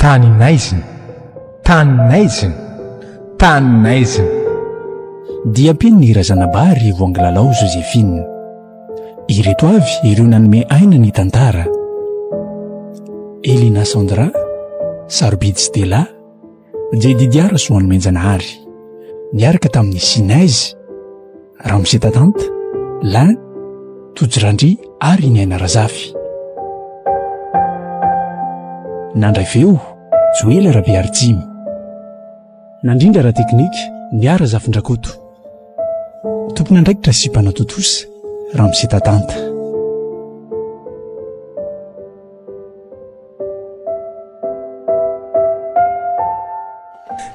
Taninaizina, taninaizina, taninaizina. Dia mpino ny razanabary voangilalao Joséphine. Ireto avy ireo nanome aina ny tantara: Elina Sandra, Sarobidy Stella, Jedidiara Soano Menjanahary, niaraka tamin'ny Sinaizy, Ramose Tatanta, Lin, Tojirandry ary Niaina Razafy. Nandray feo Joela Rabearjimy. Nandrindra raha teknika Niara Zafindrakoto. Tompona andraikitra Sipana Totosa, Ramose Tatanta.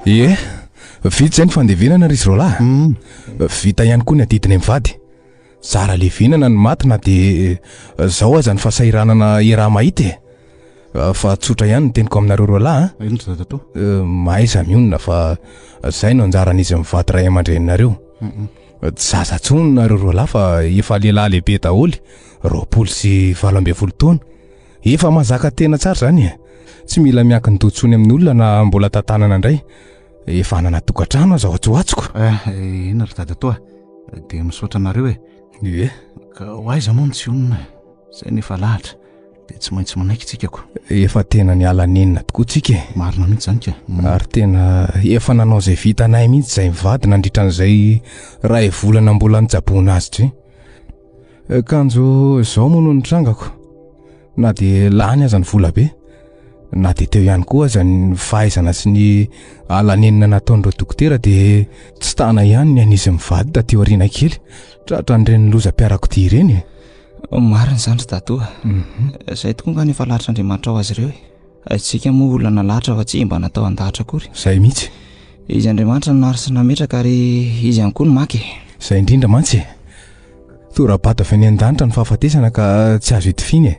Vita zay ny fandevenana ry Rola. Vita ihany koa ny adidiny mivady. Zara levenana ny matina de zao aza ny fahasahiranana iraha mahita. Fa tsotra ihany ny teniko aminareo Rola. Ino dada to? Mahaiza mionona fa zay no anjaran'izy mivady ray aman-dreninareo. Zaza tsony nareo Rola fa efa lehilahy lehibe daholo, 20 taona. Efa mazaka tena tsara zany. Tsy mila miankiny totsony amin'ny olona na mbola tantanana indray. Efa anana tokantrano aza atsoatsoko. Ino ry dada to? De misaotra anareo e. Ka hoaiza moa tsy onona. Zay nefa lahatra. De tsy maintsy manaiky tsika ko. Efa tena niala nenina tokoa tsika. Marina mihitsy zany ka. Ary tena efa nanao zay vitanay mihitsy zay mivady nandritra an'izay ray volana mbola nitsaboana azy tsy. Kanjo zao moa no nitrangako. Na de lany aza ny vola be. Na de teo ihany koa aza ny fahaizana sy ny alanenina nataon'ireo dokotera de tsy tana ihany ny an'izy mivady da teo aoriana kely. Tratra nireny loza-piarako ty ireny. Marina zany ry datoa. Zay tokoa nga nefa lahatra Andriamanitra ao azy ireo. Atsika moa olana lahatra fa tsy mba natao andahatra akory. Zay mihitsy. Izy Andriamanitra nahary sy nametraka ary izy ihany koa no maky. Zay indrindra mantsy. Torabata avy any an-danitra ny fahafatesana ka tsy azo itifiny.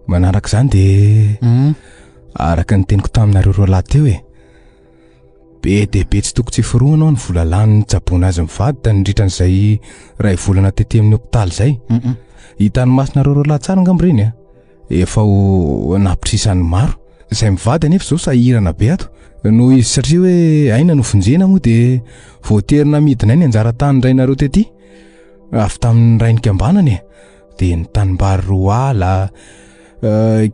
Manaraka zany de araka ny teniko taminareo Rola teo e. Be de be tsy toko tsy firoanao ny vola lany nitsaboana azy mivady da nandritran'izay ray volana tety amin'ny hopitaly zay. Hitan'ny masonareo Rola tsara ngambreny. Efa ho napitrisany maro. Zay mivady anefa zao sahirana be ato. Noho izy satria hoe aina no vonjena moa de voaterina midinay ny anjara tany rainareo tety. Avy tamin'ny rainika ambanany de ny tanimbary 2 ala,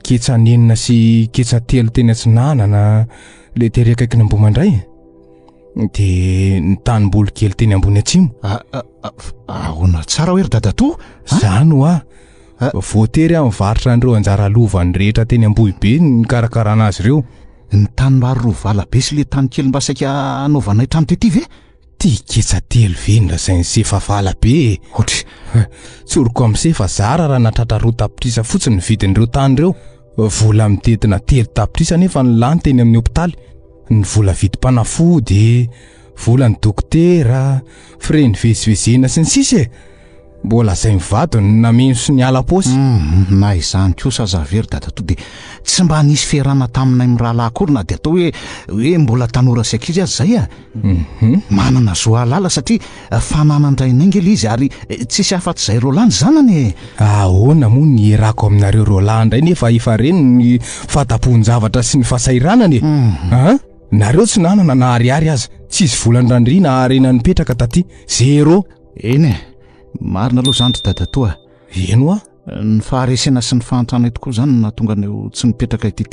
ketsa 9 sy ketsa 3 teny Atsinanana, le tery akaiky ny Ambomandray. De ny tanimboly kely teny ambony atsimo. Ahoana tsara hoe ry dada to? Zany hoa. Voatery amin'ny varitra andreo anjara lovany rehetra teny Ambohibe ny karakarana azy ireo. Ny tanimbary 2 vala be sy le tany kely mba saika anaovanay trano tety ve? Ty ketsa 3 venona zay ny sefa vala be. Otry. Tsoroko amin'ny sefa zara raha natratra 2 tapitrisa fotsiny ny vidin'ireo tany ireo. Vola mitetina 3 tapitrisa nefa ny lany teny amin'ny hopitaly. Ny vola vidim-panafody, vola ny dokotera, frais ny vezivezena sy ny sisa. Mbola zay mivady nameno sy ny ala posy. Na izany kosa aza very dada to de tsy mba nisy fiarana taminay mirahalahy akory na de atao hoe mbola tanora sy ankizy azy zay a. Manana zoalala satria fananandrainy angely izy ary tsisy afa-tsy zay Rolany zanany. Ahoana moa ny erako aminareo Rola ndray nefa efa reny ny fahatapohan-javatra sy ny fahasahiranany. Nareo tsy nanana na ariary aza, tsisy volan-drandriana arena nipetraka taty, 0. Eny marina aloha zany ry dada toa. Eno a? Ny faharesena sy ny fahantrana tokoa zany nahatonga anao tsy nipetraka ity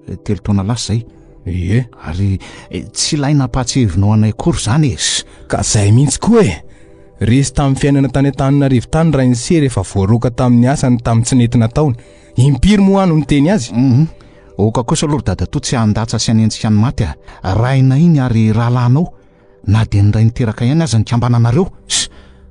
3 taona lasa zay. Ary tsy ilaina ampahatsivinao anay akory zany izy. Ka zay mihitsy koa e. Resy tamin'ny fiainana tany Antananarivo tany raha insery efa voaroka tamin'ny asany tamin'ny tsy nentina taona. Impiry moa ano niteny azy. Oka kosa aloha dada to tsy andatsa sy anenjika ny maty a. Raina iny ary rahalanao. Na de ny ray niteraka ihany aza ny kambananareo.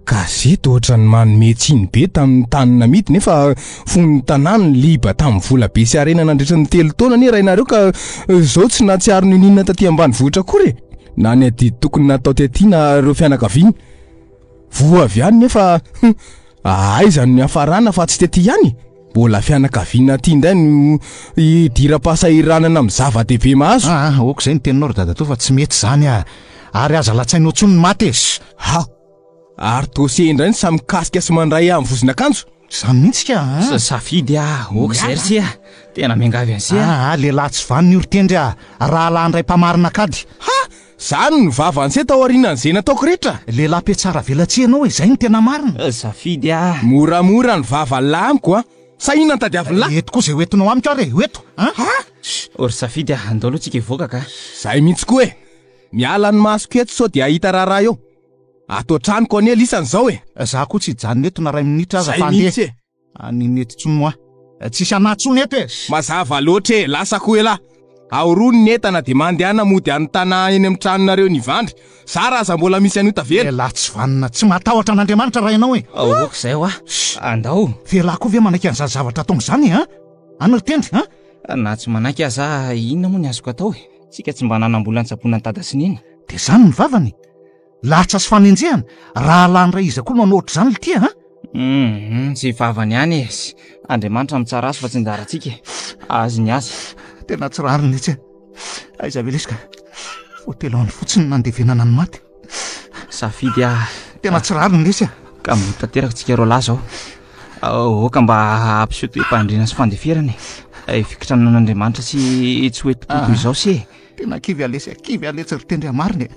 Gazety ohatra ny manome tsiny be tamin'ny tany namidy nefa fon'ny tanàna liba tamin'ny vola be sy arena nandritra ny 3 taona ne rainareo ka zao tsy natsiaro ninina taty ambanivohitra akory. Na ny adidy tokony natao tety na ireo fianakaviany. Voavy ihany nefa aiza ny hafarana fa tsy tety ihany. Mbola fianakaviana ty indray no idira-pahasahiranana amin'ny zava-dehibe mahazo. Ok zay ny teninao ry dada to fa tsy mety zany a. Ary aza latsainao tsony ny maty. Ary dosie indray ny samy kasika sy mandray amin'ny vozon'akanjo. Zany mihitsy ka safidy okzay ry tena miangavy an'sy lehilahy tsy vany ny orotendry raha lahandray mpamarina kady zany ny vavantsy tao aorianan'izay nataoko rehetra lehilahy mpiatsara velatsehanao hoe zay ny tena marina safidy moramora ny vavalahy amiko sahina ny tadiavin'lahy eto koa zay hoentinao amiko ary hoeto ory safidy andao aloha tsika hivoaka ka zay mihitsy koa hoe miala ny masoko eto sao dia ahita raharaha eo atao tranoko ane lisan'izao za koa tsy hijanona eto na ray minitra aza zay mihitsy aniny eto tsono tsisy anatsony eto mazava loatra lasa koa lahy aorony ny entana dia mandehana mody any tana eny amin'ny tranonareo nivandry za raha za mbola misy an'io tavela lahy tsy vanina tsy matahotra an'Andriamanitra raha ianao okzay andao velahy koa ve manaiky an'izany zavatra ataongo zany anotendry na tsy manaiky aza inona moa ny azoko atao tsika tsy mba nanambola ny tsaboana ny dada sininy dia zany ny vavany lahatra sy fanenjehana raha lanyray iza koa manohatra zany le tia tsy vavany ihany Andriamanitra mitsara azy fa tsy ndaratsika azy ny azy tena tsy rariny itsy aiza velesika foteloany fotsiny nandevenana ny maty safidy tena tsy rariny lesy ka motanteraka tsika ro lahy zao oka mba ampiseho toe-pandrina sy fandeferany fikitranan'Andriamanitra tsy hoetipoko izao sy tena kivy alesy kivy aletsy ritendry amariny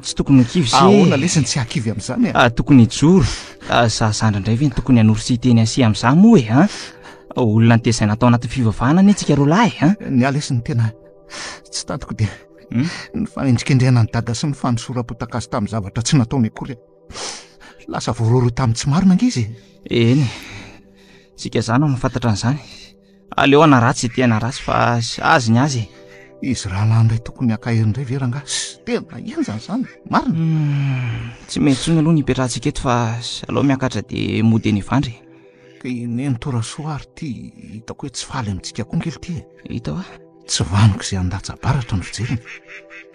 tsy tokony kivy ona lesiny tsy hakivy amin'izany tokony hijoro zandra indray ve ny tokony hanoro sy teny asy amin'izany moa olona ny tezay natao anaty fivavahana ny tsika ro lahy ny alesiny tena tsy tadiko dia ny fanendrikendrehana ny dada sy ny fanosoram-potaka azy tamin'ny zavatra tsy nataony akory lasa voaroro tamin'ny tsy marina angizy eny tsika zany ao nafantatra an'izany aleo ana ratsy tena ratsy fa azy ny azy izy raha landray tokony akaherindray veranga tena ianzany zany marina tsy mety tsony aloha nipetrahantsika eto fa aloha miakatra dia mody eny ivandry ka neny torasoary ty hitako hoe tsy faly amintsika koa ngely ty hita tsy vaniko izay andatsabaratra ny fijeriny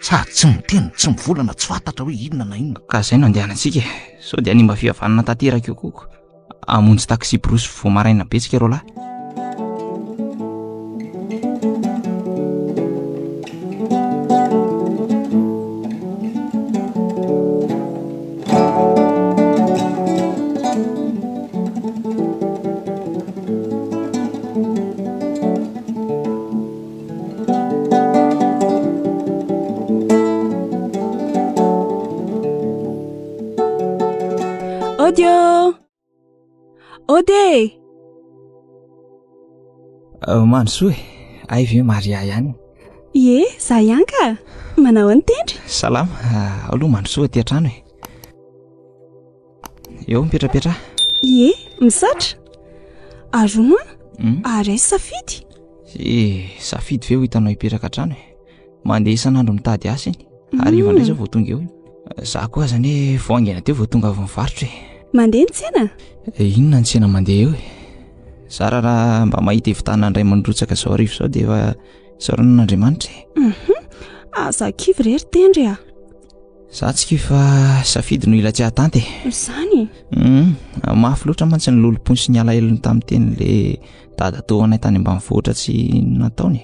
sady tsy miteny tsy mivolana tsy fantatra hoe inona na inona ka zay no andehanantsika sao dia nimba fihavanana tanteraka eo koko amonjy taksi brosy vo maraina be tsika ro lahy Ode mandrosoe aivy hoe Maria ihany za ihany ka manao antendry salama aloha mandrosoa ty an-trano eo mipetrapetra misatra arono ary aizy safidy safidy ve ho hitanao hipetraka an-trano mandeha isan'andro mitady asa iny ariva indray zao vao tonga eo za koa zany vao angena teo vao tonga avy mivarotra mandeha ny tsena inona ny tsena mandeha eo za raha mba mahita evitana andray mandrotsaka zao arivo zao dia efa saoranan'Andriamanitra aza kivy rery tendry za tsy kifa safidy no ila tsy ahatanty zany mafy loatra mantsy ny lolopony sy ny alahelony tamin'ny teny le dada tao anay tany ambanivohitra tsy nataony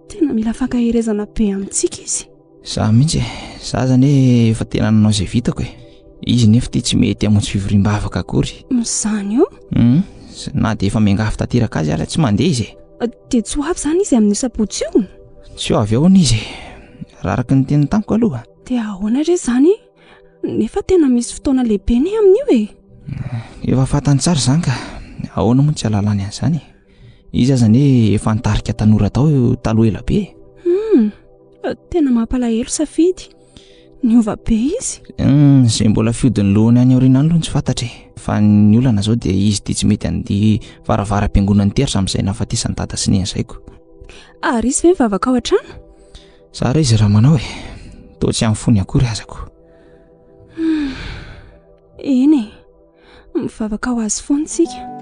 tena mila fankahirezana be amintsika izy za mihitsy za zany efa tena nanao izay vitako izy nefa ty tsy mety amontsy fivoriam-bavaka akory zany io na dia efa miangafy tanteraka azy ary tsy mandeha izy dia tsy ho avy zany izy amin'ny sabotsy io tsy ho avy ao n'izy raha araka ny teny tamiko aloha dia ahoana re zany nefa tena misy fotoana lehibe ny amin'io efa fantany tsara zany ka ahoana moa tsy alalany an'izany izy azany efa nitarika tanora tao taloha ela be tena mampalahelo safidy niova be izy zay mbola fiodiny lohany any aoriana any aloha tsy fantatry fa ny olana zao dia izy ty tsy mety andia varavara-piangonany teritra amin'izay nafatisany dada sy nianzaiko ary izy ve mivavaka ao an-trano zara izy raha manao toa tsy amin'ny fony akory azako eny mivavaka ao azy fontsika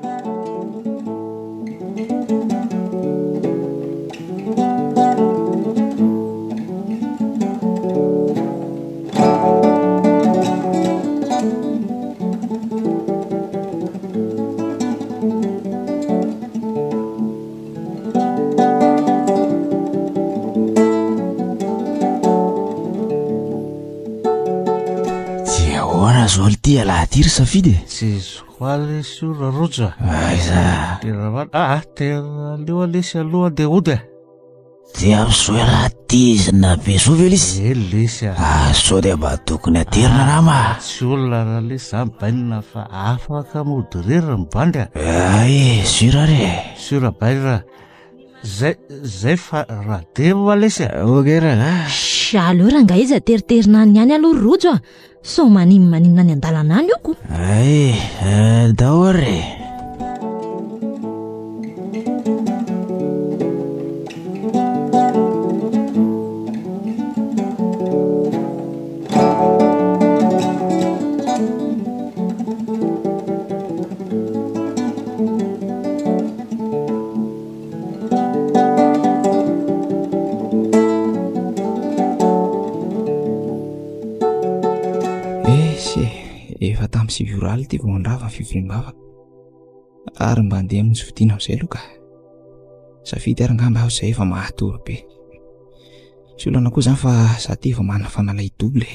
zao ty alahatiry safidy tsy valy sora roja. Aiza. Tera leo lesy aloha de ody. Dia misoela tizina be so ve lisy. Lesy. Sao dia mba tokony aterina rama. Tsy olona raha lesy zany bainina fa afaka moderera mibandy. Ay, sura re. Sura baira. Zay fa raha devo lesy. Okey raha. Aleo raha nga izy ateriterina any ihany aloha rojo so maninona any an-dalana any oko. Ay, dahory. Efa tamin'ny sivioraly ty voandrava fivoriam-bavaka ary mba andeha amin'y fidiana amin'izay aloha ka safidy ary ngamba aho izay efa mahatory be sy olana koa izany fa za ty efa manana fanalay doble.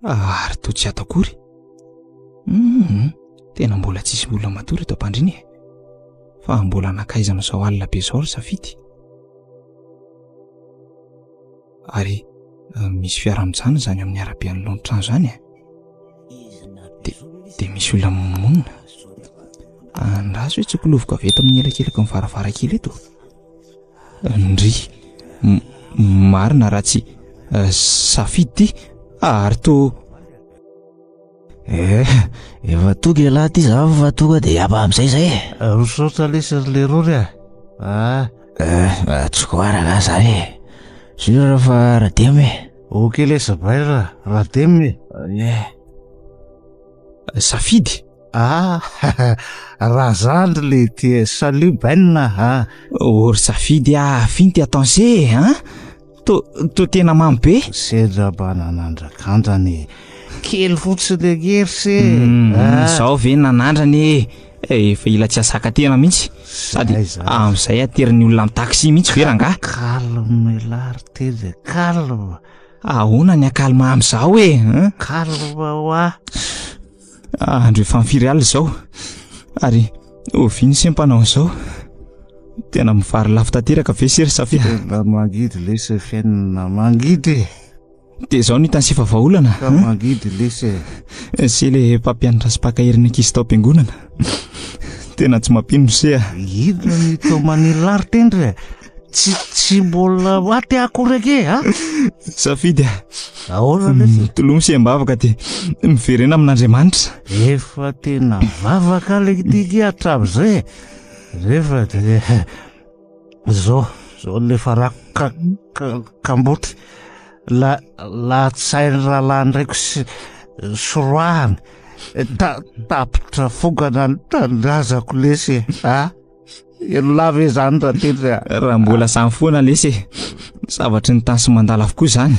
Ary to tsy atakory. Tena mbola tsisy olona matory eto ampandriny fa mbola nakaiza amin'izao alina be izao ry safidy. Ary misy fiara-mijanona zany amin'ny arabe anoloan'ny trano zany de misy olona monina. Andraso hoe tsy koloviko avy eto amin'ny elakelako amin'ny varavarakely eto. Ndry marina raha tsy safidy ty ary to efa toga lahy ty za fa tonga de aba amin'izay zay. Rosotra lesy le rory tsy koaraka zany sura fa rademy. Okey lesy baira rademy. Safidy. Raha zandry le ty salut bainina Ory safidy finty attense to tena mamy be. Sedra bananandrakandrany kely fotsiny agery se. Sao ve nanandrany efa ila tsy asaka tena mihitsy sady amin'izay ateriny olona amin'ny taxi mihitsy ve ranga. Calme lary tedy calme. Ahoana ny akalma amin'izao calme hoa. Andro efa mifiry alina izao ary oviny sy mpanao izao tena mivary lafo tanteraka ve sery safidy. Tena mangidy lesy fiainana mangidy. De izao ny hitan'ny sifa vahaolana mangidy lesy. Se le mpampianatra sy mpakahiriny ankizy tao am-piangonana tena tsy mampino se idina ny tao manily lary tendry tsy mbola aty akory ake safidy ahoana lesy. tolomo sy ambavaka de miverena amin'Andriamanitra. Efa tena vavaka le tiky atravo zay rehefa de zao le farako kamboty la tsainy rahalahy ndraiky soroahany tapitra fogana tandrazako lesy lave zany raha tendry raha mbola samy foana lesy zavatry ny tany sy mandala avokoa zany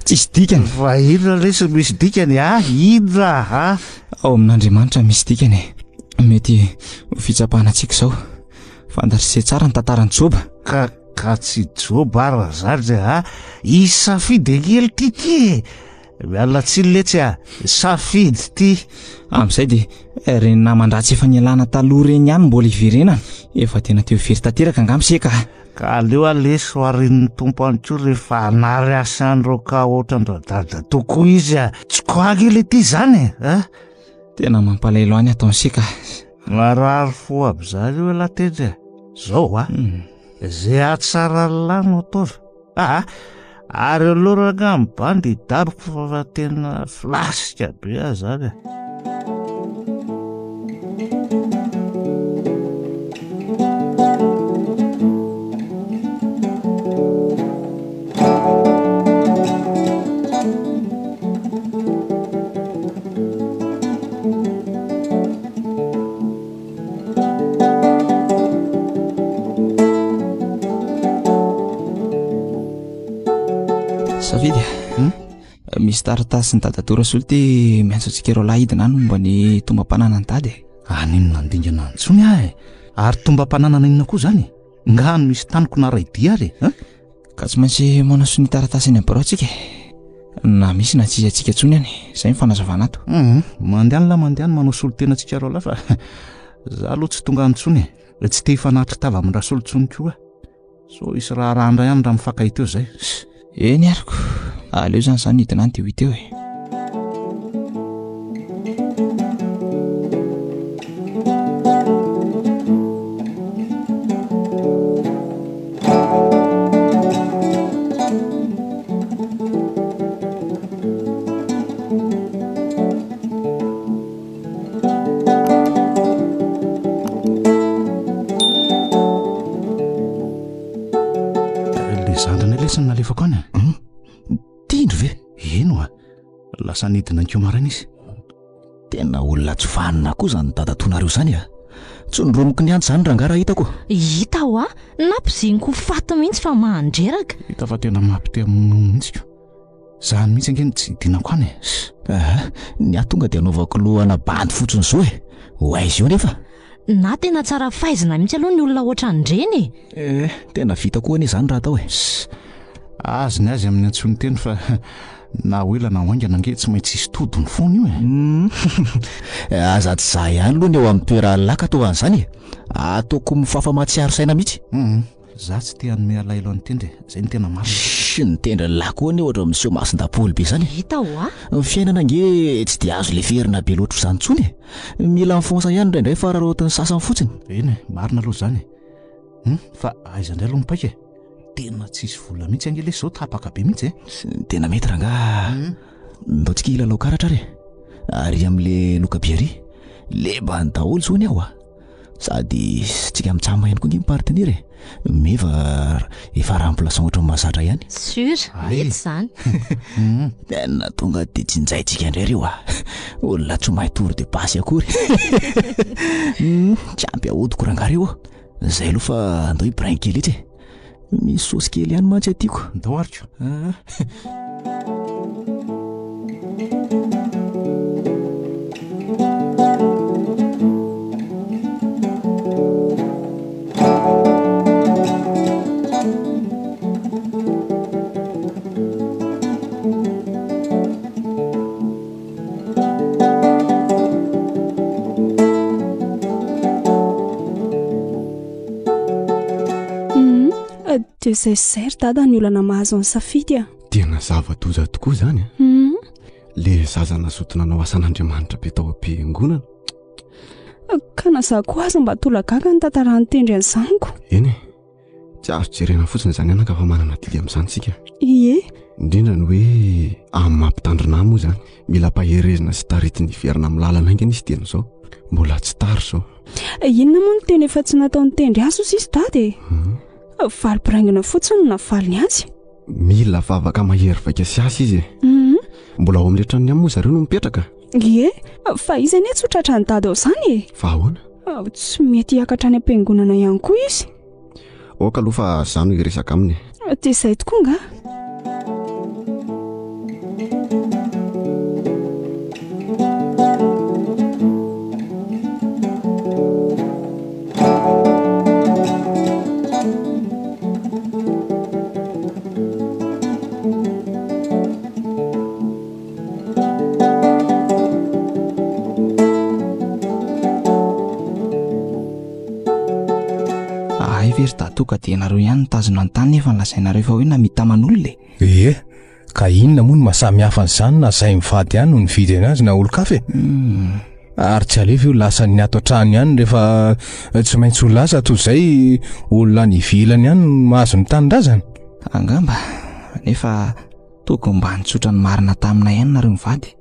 tsisy dikany. Fa ina lesy misy dikany ina ao amin'Andriamanitra misy dikany mety fitsapahana antsika izao fantatry se tsara ny tantarany Joba ka tsy Joba ara zany isafidy kely ty miala tsiny letsy safidy ty amin'izay de reny namandratsy efa nialana taloha reny ihany mbola iverenana efa tena teo very tanteraka angamseka ka aleo lesy hoarin'ny tompo any koa rehefa anary asandro ka ohatrandro dada tokoa izy tsy koaky le ty zany tena mampalailo any ataonsika marary fo aby zany io la tendry zao zay atsara lano ataovy ary aloraka mibandy dabiko fa tena flasika be zany Misy taratasy ny dadatora solty miantso antsika ireo lahy hidina any momba ny tombam-panana ny dady. Aninona ndingana antsony ary tombam-pananana inona koa zany? Ngano misy taniko na raidia ary ka tsy maintsy manaso ny taratasy eny ambarao tsika na misy na tsisy atsika tsony any. Zay ny fanazavana ato. Mandehanla mandehan manao solotena tsika rao lafa za aloha tsy tonga antsony tsy te hifanatry tava amindra solontsony koa so isy raha andra ihany raha mifankahita eo zay. Eny ariko aleo zany hidina any de ho hita eo lasa nidina ny komarana izy. Tena olona tsy fanina koa zany dadatonareo zany tsy niromoko ny antsy zany raha ngara hitako. Hita ho nampiziniko faty mihitsy fa mahandreraka. Hita fa tena mampite mihitsy zany mihitsy angeny tsy dinako any. Ny atonga dia anaovako lohana bandy fotsiny zao ho aizy io nefa na tena tsara fahaizana mihitsy aloha ny olona oatra andreny. Tena vita koa anie zany raha atao azy ny azy amin'ny antsony teny fa na hoela na hoaingana ange tsy maintsy isy todiny foana io aza tsy za ihany aloha ny eo amin'ny toera laka atao an'izany ataoko mifafa matsiaro saina mihitsy. Za tsy te hanome alailo any tendre zay ny tena marina. Ny tendre laka koa anie ohatra miseho masin-dapoly be zany. Hita ho ny fiainana ange tsy dia azo le ferina be loatra izany tsony mila mifonsa ihany indraindray fa rarotin'ny sasany fotsiny. Eny marina aloha zany fa aiza indray aloha mipaika tena tsisy vola mihitsy ange le zao tapaka be mihitsy tena mety ranga ndaotsika ilalao karatra ary amin'le loka biary leba ny daholo zao ny aho sady tsika mitsama ihany koa nge mipartenir meva efa remplaçant ohatra mahazatra ihany. Sûr mety zany. Tena tonga de tsinjaitsika indray reo olona tsy mahay tour de passe akory tsy ampy ahodiko rangareo zay aloha fa andao ibrin kely etsy misy sosy kely ihany mantsy atiako ndao ariko. De zay dada ny olana mahazo ny safidy tena zava-doza tokoa zany le zaza nasotona nao asan'Andriamanitra be tao am-piangonana ka nazako azy mba tolagaga ny tantarany tendry an'izaniko. Eny tsy azo jerena fotsiny zany anaka fa manana dily amin'izany sika. Ie indrindra ny hoe amin'ny mampitandrina moa zany mila paherezina sy taritiny verina amin'ny lalana ingany izy tena zao mbola tsy taro zao. Inona moa ny tena efa tsy nataony tendry azy izy dady valibiraingina fotsiny na valiny azy mila vavaka mahery vaika sy asy izy mbola ao amin'le tranony moa zareo no mipetraka. Ie fa izy anie tsy hotratra ny dady ao zany fa ahoana tsy mety hiakatra any am-piangonana ihany koa izy. Oka aloha fa zano iresaka aminy de izay tokoa nga. Toka dia nareo ihany nitazona ny tany nefa nolazainareo fa hoe namitaman'olona ka inona moa no mahasamihafa an'izany na zay mivady ihany no nividy anazy na olo-kafe ary tsy alefa io lasa ny ato an-trano ihany rehefa tsy maintsy ho lasa toy izay olona ny ivilany ihany mahazo ny tanindrazana angamba nefa tokony mba nitsotra ny marina tamina ihany nareo mivady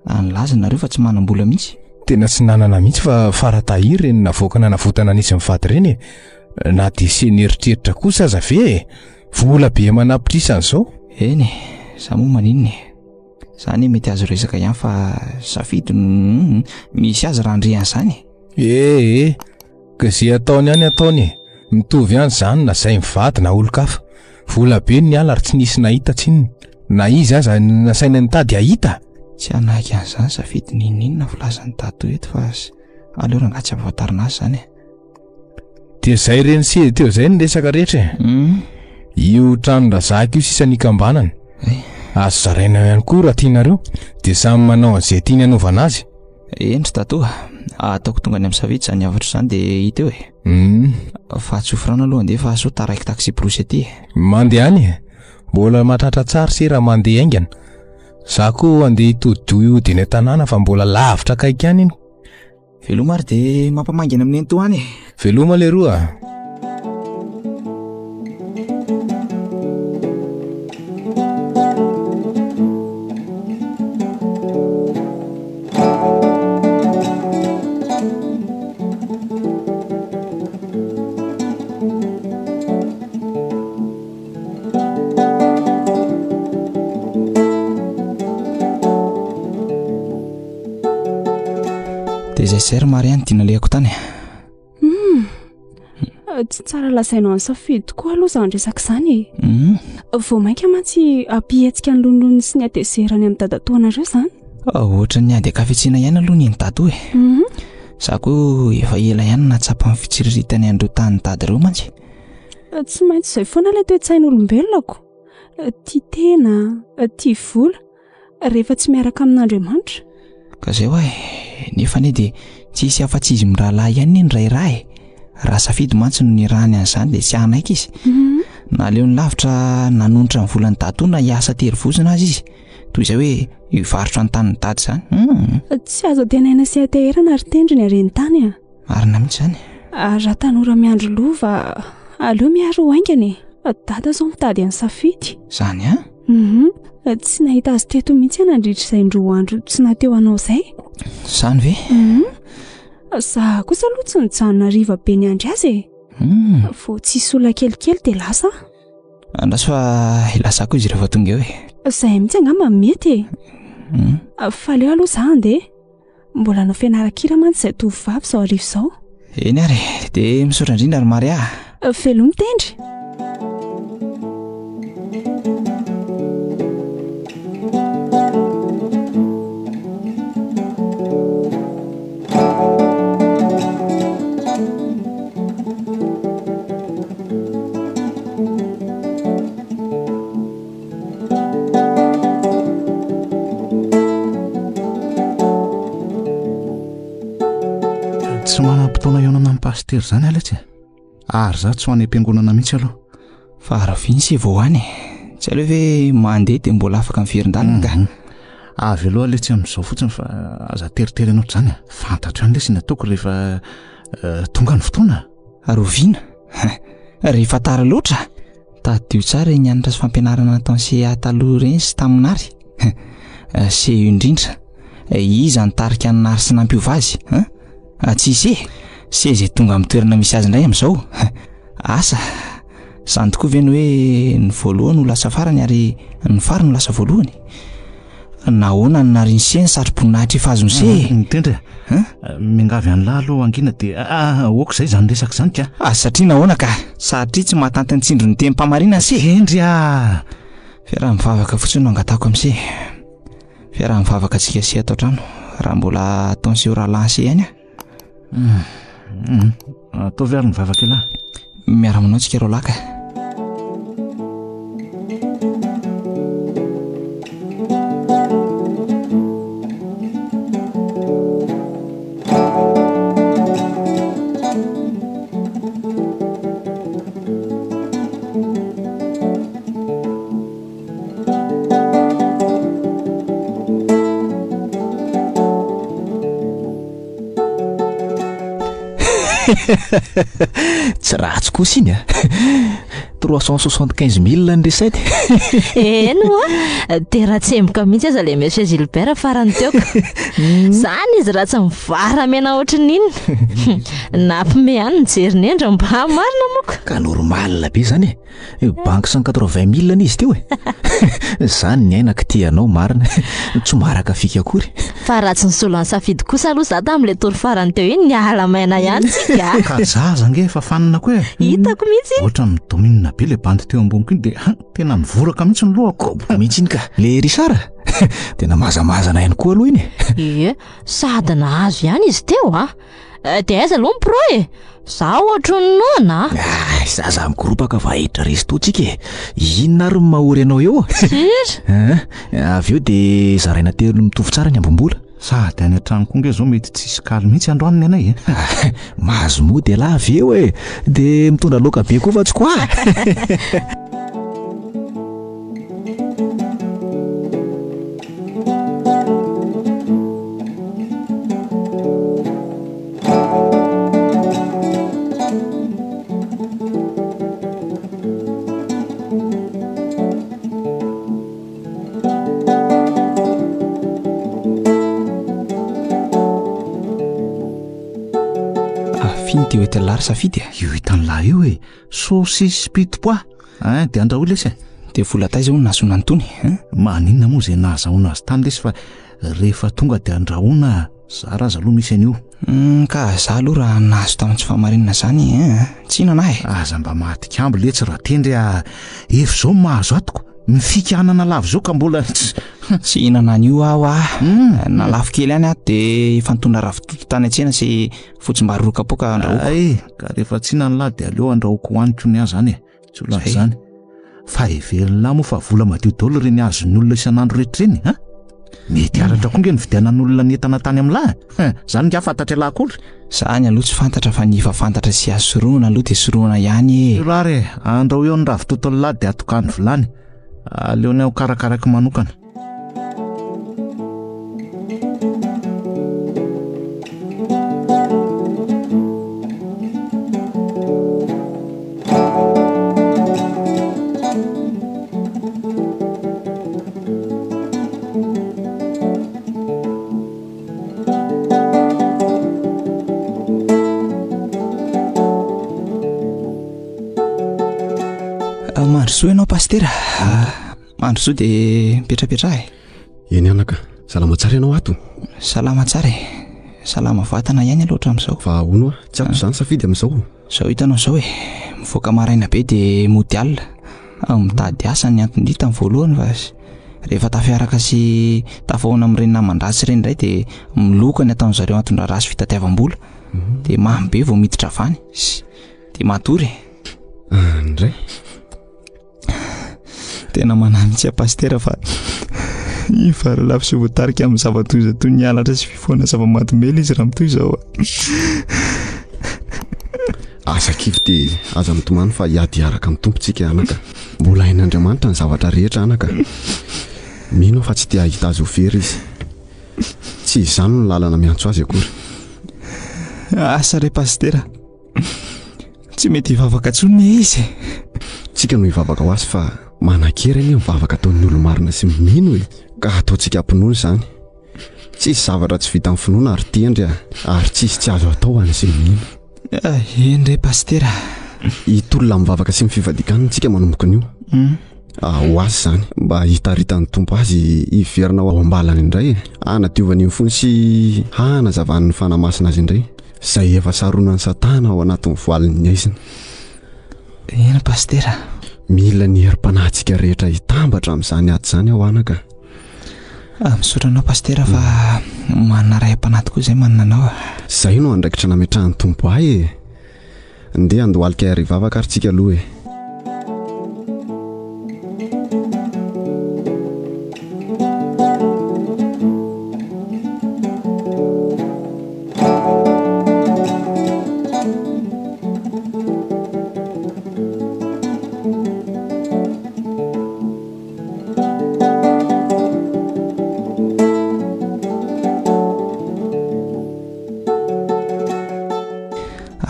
anylaza nareo fa tsy manam-bola mihitsy. Tena tsy nanana mihitsy fa faratahiry reny navoaka navotana nisy mivady reny na dia sy neritreritra kosa aza ve vola be manapitrisana izao. Eny za moa maninona zany mety azo resaka ihany fa safidy misy azy raha andrean'izany ka izay ataony ihany ataony mitovy ihany zany na zay mivady na olo-kafa vola be ny ala ary tsy nisy nahita tsinony na izy aza nasaina nitady ahita. Tsy anaky an'izany safidy ninina filazan'ny tato eto fa aleo rangatsy avoatarinazy zany. Dia zay reny sy teo zay ny resaka rehetra. Io tranondrazaka io sisa nikambanana. Azo zaraina ihany koa raha tianareo dia samy manao an'izay tiany anaovana azy. Endry tato ataoko tonga any amin'ny safidy zany avatra zany dia hita eo fa tsofrana aloha andeha fa so taraiky taxi brosy aty. Mandeha any mbola mahatratra tsara sy raha mandeha aingana. Za koa andeha hitody io diny tanàna fa mbola lavitra kaiky any iny. Veloma ary dia mampamangina amin'ny ento any. Veloma leroa. Izay ser Marianne dinaleko tany. Tsy tsara lasainao ny safidy koa aloha zany resaka izany. Vao mainka mantsy ampihetsika ny lonony sy ny atezerany amin'ny dadatoanareo zany. Ohatra ny ady kafetsiana ihany aloha ny dato e. Za koa efa ela ihany natsapa amin'ny fitsiriritany andreo tany dadireo mantsy. Tsy maintsy izay foana ilay toe-tsain'olombelonako. Tia tena, tia vola, rehefa tsy miaraka amin'Andriamanitra. Ka zay hoe nefa ne dia tsisy afa-tsy izy mirahalahy ihany ny rairay. Raha safidy mantsy no nirahany an'izany dia tsy anaiky izy. Na leo ny lavitra nanonitra ny volany dato na hiasa terivozina azy izy. Toy izay hoe hivarotra ny tanin'ny dady izany. Tsy azo tenaina sy ateherana ary tendry ny hareny tany. Marina mihitsy izany. Raha tanora miandro lova, aleo miaro haingany. Dada zao mitady an'ny safidy. Zany Tsy nahita azy teto mihitsy nandritra izay indroa andro tsy nateo anao izay. Zany ve? Za kosa aloha tsy nijanona riva be ny andry azy Vao tsisy olona kelikely dia lasa. Andraso fa lasa koa izy rehefa tonga eo e. Zay mihitsy angamba mety e. Fa leo aloha za andeha. Mbola anao fianaran-kira mantsy izay tovovavy izao arivo izao. Eny ary, dia misaotra indrindra ary Maria. Veloma mitendry. Tsy manam-potoana ionana amin'ny pastery zany alatsy. Ary za tsy ho any am-piangonana mihitsy aloha. Fa arafiny sy vao any. Tsy aleo hoe mandeha dia mbola afaka miverin-dalana ka. Avy aloha alatsy amin'izao fotsiny fa aza teritery anao zany. Fantatro ihany lesy nataoko rehefa tonga ny fotoana. Aroviana. Rehefa tara loatra. Tadio tsara ny anatra sy fampianarana nataony CA taloha ireny sy taminary. CE indrindra. Iza nitarika ny nary sy nampiova azy. Tsisy e, izay tonga amin'ny toerana misy azy indray amin'izao. Asa, izany tokoa ve ny hoe ny voalohany ho lasa farany ary ny farany ho lasa voalohany. Nahoana ny nariany sy ny satro-boninahitra efa azony se. Mitendry mingavy any lahy aloha angina dia oako izay zany resaka izany ka. Satria nahoana ka, satria tsy mahatanty ny tsindro ny tenim-pamarina se. Endry Fiaraha mivavaka fotsiny no angatako amin'se. Fiaraha mivavaka antsika sy ato an-trano raha mbola ataony sy rahalahy se ihany ataovy ary mivavaka lahy. Miara-manao antsika rao lahy ka. Tsy ratsy kosa iny 375,000 ny resety. Eno dia raha tsemboka mihitsy aza ilay Monsieur Gilbert farany teoko. Zany izy raha tsy mivara mena ohatran'iny. Nampime ihany nijeriny endra mba marina moka. Ka normal be zany e. Banky 180,000 izy teo e. Zany ny ainaka tianao marina. Tsy maraka fika akory. Fa raha tsy nisolo ny safidy kosa aloha za tamin'ilay tory farany teo iny niala maina ihany tsika. Ka zaza nge fa fanina koa e. Hitako mihitsy. Ohatra midominina ela be le bandy teo amboniko iny dia tena mivoraka mihitsy ny lohako mihitsy iny ka le risara tena mazamazana ihany koa aloha iny ie sady nahazo ihany izy teo dia aiza aloha mipro za ohatry ny nona zaza migoropaka fa ahitra restotsika inona ary mahory anao eo avy eo dia zaraina telo mitovy tsara ny ambombola sady any an-tranoko nge zao mety tsisy kaly mihitsy androaniny anay mahazo mody ala avy eo dia mitondra loka be koa fa tsy koa Teo etalary safidy io hitan'lahy io saosisy pitopoa dia andrahoy lesy dia vola taiza hono nahazoana antony maninona moa izay nahazahoana azy tany lesy fa rehefa tonga dia andrahoana zaraza aloha misy an'io ka za aloha raha nahazo tamin'ny tsy fahamarinana zany tsy inanahy aza mba mahatikambo letsy raha tendry efa zao mahazo atoko mifika anana lavo zao ka mbola tsy inanan'io aho na lafo kely ihany dia efa nitondra ravitoto tany an-tsena sy fotsim-baroka poka andrahoako ka rehefa tsy inan'lahy dia aleo andrahoako hoaniko ny azy zany tsy ho lazy zany fa hevelona moa fa vola madio daholo reny azon'ny olona isan'andro rehetra reny mety aratra koa nge ny vidianan'olona ny entana tany amin'lahy zany nge fantatra lahy kory zany aloha tsy fantatra fa ny efa fantatra sy azo soroana aloha dia soroana ihany rary andraho eo ny ravitoto lahy dia atokany vilany aleony aho karakaraka manokana mandrosoa ianao pastera mandrosoa dia mipetrapetra eny anaka salama tsara ianao ato salama tsara salama vatana ihany aloatra amin'izao fa ono tsy ato izany safidy amin'izao zao hitanao zao mivoaka maraina be dia mody alina mitady asa ny antondita amin'ny voalohany fa rehefa tafiaraka sy tafahoana amin'ireny namandrasy ireny indray dia miloka ny ataon'ny zareo antondra rasy fitatiavam-bola dia mamy be vao miditra avany dia matory indray tena manamy tsy apastera fa ivaralafy sy voatarika amin'ny zavatoiza toy ny alatra sy fifoana zava-matomely izy raha mitoy izao asakivy dia aza mitomany fa hiady araka amin'ny tompontsika anaka mbola hain'Andriamanitra ny zavatra rehetra anaka mino fa tsy tia hahita azy ho very izy tsy izany no lalana miantso azy akory asa re pastera tsy mety hivavaka tsony izy tsika no hivavaka ho azy fa manan-kera iny mivavaka ataon'ny olo-marina sy mino ka ataontsika ampinoany izany tsisy zavatra tsy vita amin'ny finoana ary tendry ary tsisy tsy azo atao any sy mino endre pastera hitolona mivavaka sy mifivadikanana tsika manomboka ho azy zany mba hitaritany tompo azy hiverina ao ambalany indray hanadiovany iny fony sy hanazavan'ny fanamasina azy indray izay efa saronany satana ao anatin'ny voalin'ny aizina ena pastera mila ny herim-panahintsika rehetra hitambatra amin'izany aty izany ao anaka misaotra anao pastera fa manana ray am-panahy koa izay manana anao izay no andraikitra nametrahan'ny tompo ahy ndeha andohalika ary vavaka ary tsika aloha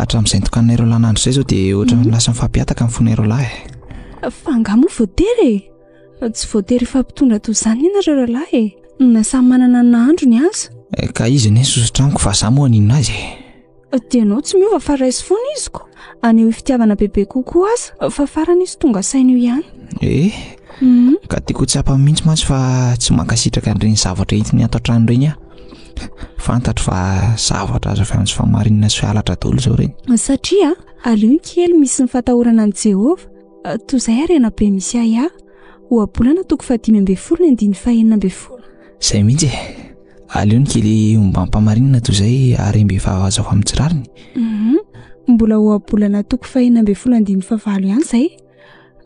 hatramin'izay nitokananareo lanandro izay zao dia ohatra lasa mifampiataka amin'ny fonareo lahy fa angamo voatery tsy voatery fampitondra toy izany ianareo lahy na samy manana ny nahandro ny azy ka izy ny sosotraniko fa za moa aninona azy dia anao tsy miova fa raisy foana izy ko aneo fitiavana bebe kokoa aza fa farany izy tonga saina io ihany ka tiako tsy hampamihitsy mantsy fa tsy mankasitraka an'ireny zavatra entiny ato an-trano ireny fantatro fa zavatra azo avy amin'ny famarinana sy fialatra daholo izao ireny satria aleo kely misy ny fatahorana an'i Jehovah toy izay arena be misy ahy ohabolana toko 512 Zay mihitsy aleo ny kely mba mpamarinana toy izay ary mbe vavazaho amin'ny tsirariny. Mbola ohabolana toko 515 ihany izay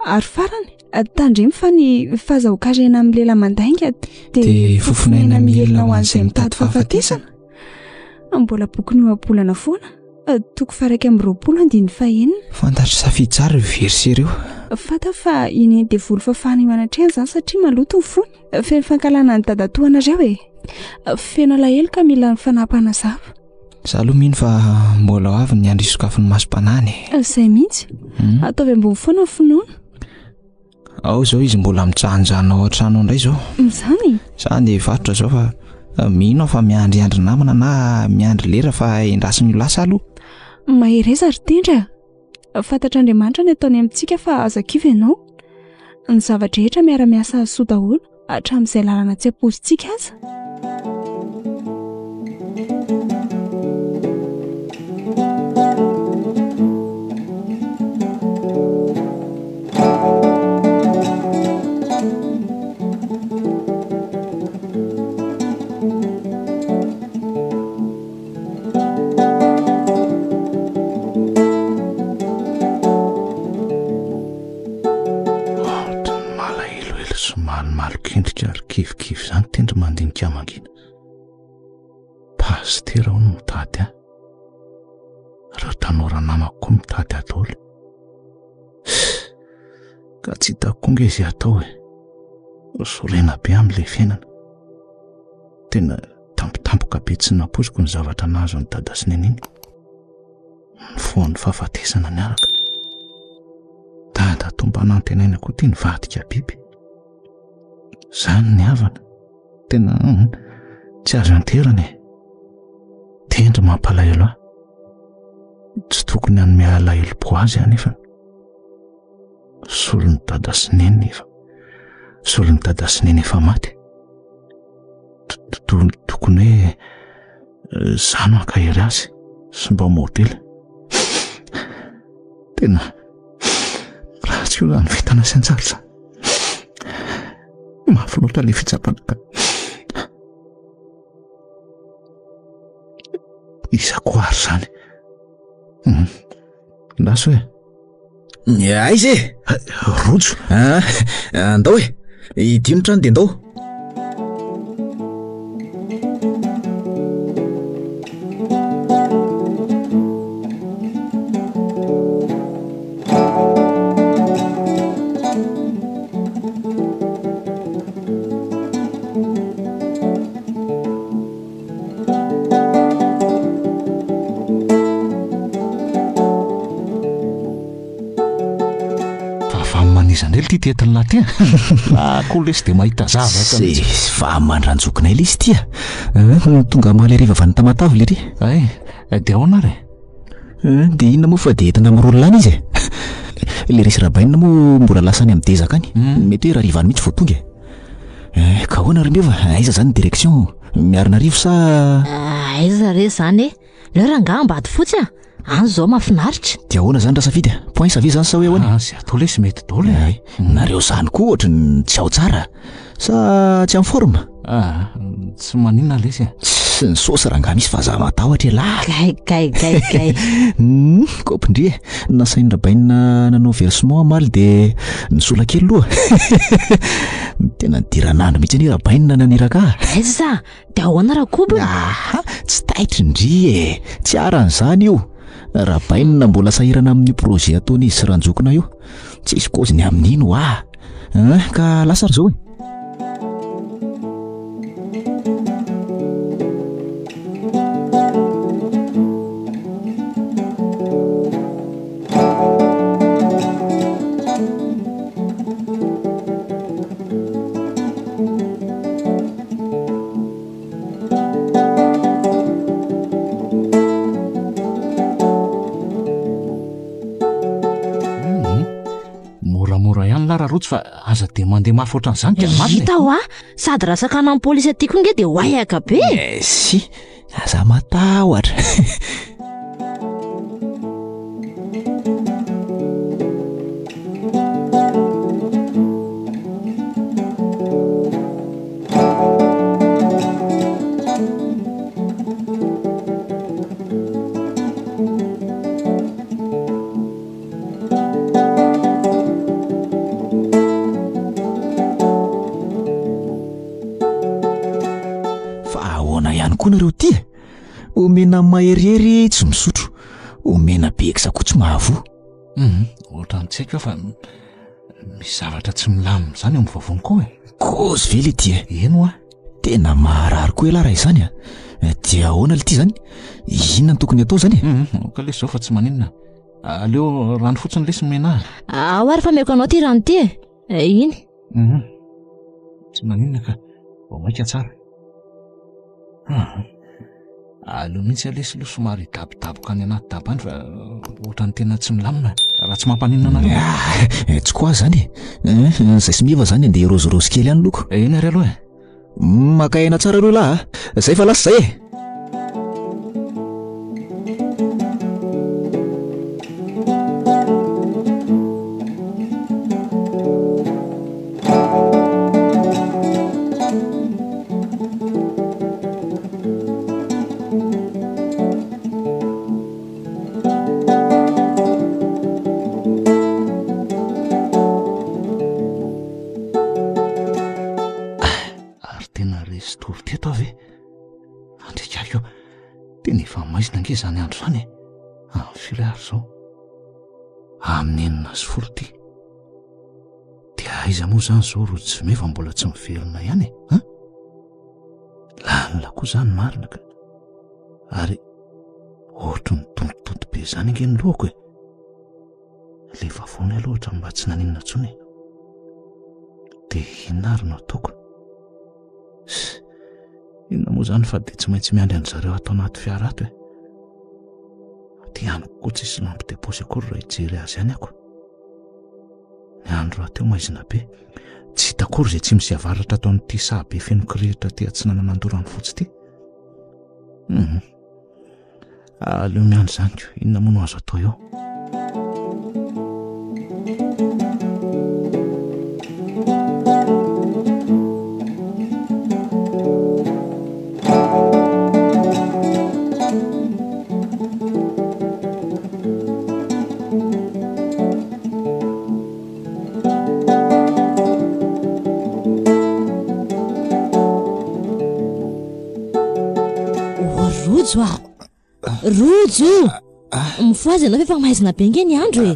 ary farany tandremy fa ny fahazahokarena amin'ny lela mandainga dia fofonaina mielona ho an'izay mitady fahafatesana. Mbola boky ny ohabolana foana toko 124 fantatro safidy tsara ireo verset ireo. Fanta fa iny dia voly fafana io anatrehany izany satria maloto ny fony. Feno fankalana ny dadatoanareo feno alahelo ka mila ny fanampana zava. Za aloha mino fa mbola ho avy ny andro isokafin'ny masom-panany. Izay mihitsy ataovy ambony foana ny finoana. Ao zao izy mbola mijanojana ao an-trano indray zao. Izany Za dia varotra zao fa mino fa miandry namana na miandry lera fa endrasiny lasa aloha. Mahereza ry tendra. Fantatra Andriamanitra ny ataony amintsika fa azakivy ianao. Ny zavatra rehetra miara-miasa soa daholo hatramin'izay lalana tsy ampozintsika aza. Malokendrika ary kivikivy izany tendry mandinika mangina. Pastera ho no mitady ahy. Ireo tanora namako koa mitady ahy daholo. Ka tsy hitako nga izy atao sorena be amin'ilay fiainana. Tena tampotampoka be tsy naposiko ny zavatra nahazo ny dada sy neniny. Ny foan'ny fahafatesana ny araka. Dada tombana antenaina koa tia nivadika biby. Zany ny havana. Tena tsy azo anterana tendry mampalahelo ahy. Tsy tokony hanome alahelo-po azy anefa. Solon'ny dada sy neny efa. Solon'ny dada sy neny efa maty. Tokony hoe zano ankahery azy sy mba modely. Tena raha tsy ho any vitana sy anjaritra. Mafy loatra ilay fitsapana ka. Isako ary izany. Ndaso Aiza rojo. Andao idino trano dia andao. Tietiny laty kolesy dia mahita zavatra fa mandranjokinay ilay izy tia tonga maleriva avy ny tamatavy lery dia ahoana ary dia inona moa fa dia entina mirololana izy ilay resy rabainina moa mbola lasany amin'ny dezaka any mety hoe raha rivany mihitsy vao tonga ka ahoana ary meva aiza zany ny direction miarina rivo sa aiza re zany leo raha nga ambady fotsy any zao mahafinaritra. Dia ahoana zany raha safidy point sa ve zany sa hoe ahoana? Sy atao lesy mety daholo nareo zany koa ohatrany tsy ao tsara sa tsy amin'ny forme? Tsy maninona lesy tsy ny saosy raha nga misy vazaha matahotra lahy. Gay. Kopindry nasainy rabainina nanao versement amaly dia nisola kely loha. Tena nidiranandro mihitsy ny rabainina naniraka. Aiza dia ahoana raha koba? Tsy taitry ndry tsy aran'izany io. Rabainina mbola sahirana amin'ny projet ataony izy sy ranjokona io. Tsy isy koziny amin'ino ka lasa ry zao rojo fa aza dia mandeha mafy ohatran'izany dia marina. Hita sady raha sakana amin'ny polisy aty koa nge dia hoayaka be. Si aza matahotra. Ahoana ihany koa nareo ty? Omena maherihery tsy misotro, omena be kisakotsy mahavo. Ohatra tsy haiko fa misy zavatra tsy milamina zany eo mivavony koa Kozy ve le ty? Eno Tena maharary koa raha izany dia ahoana le ty zany? Inona no tokony atao zany? Ka le zao fa tsy maninona. Aleo rano fotsiny lesy mena. Ary fa meko anao ty rano ty iny. Tsy maninona ka maika tsara. Aleo mihitsy lesy lo somary dabodaboka any anaty daba any fa ohatra ny tena tsy milamina raha tsy mampaninona anareo. Tsy koa zany zay sy miva zany andeha rôzirôzy kely any loko. Ina ry aloha maka aina tsara aloha lahy zay fa lasa zay zany andro zany filahary zao amin'ny enina sy folo ty dia aiza moa zany zao ro tsy meva mbola tsy mivelona ihany lalina koa zany marina ka ary ohatra ny tontotonto be zany ange ny lohako le vavony aloha ohatra mba tsy naninona tsony dia inona ary no ataoko inona moa zany fa dia tsy maintsy miandry an zareo atao anaty fiara ato ty anoko koa tsisy lampy deposy akory raha hijery azy ihany ako ny andro raha teo maizina be tsy hita akory izay tsy misy avaratra atao n'ity sahabe feno kirihitra ty tsy nananandorany fotsy ty aleo miandry zany ko inona moa no azo atao eo Rojo mifoazy ianao efa maizina be nge ny andro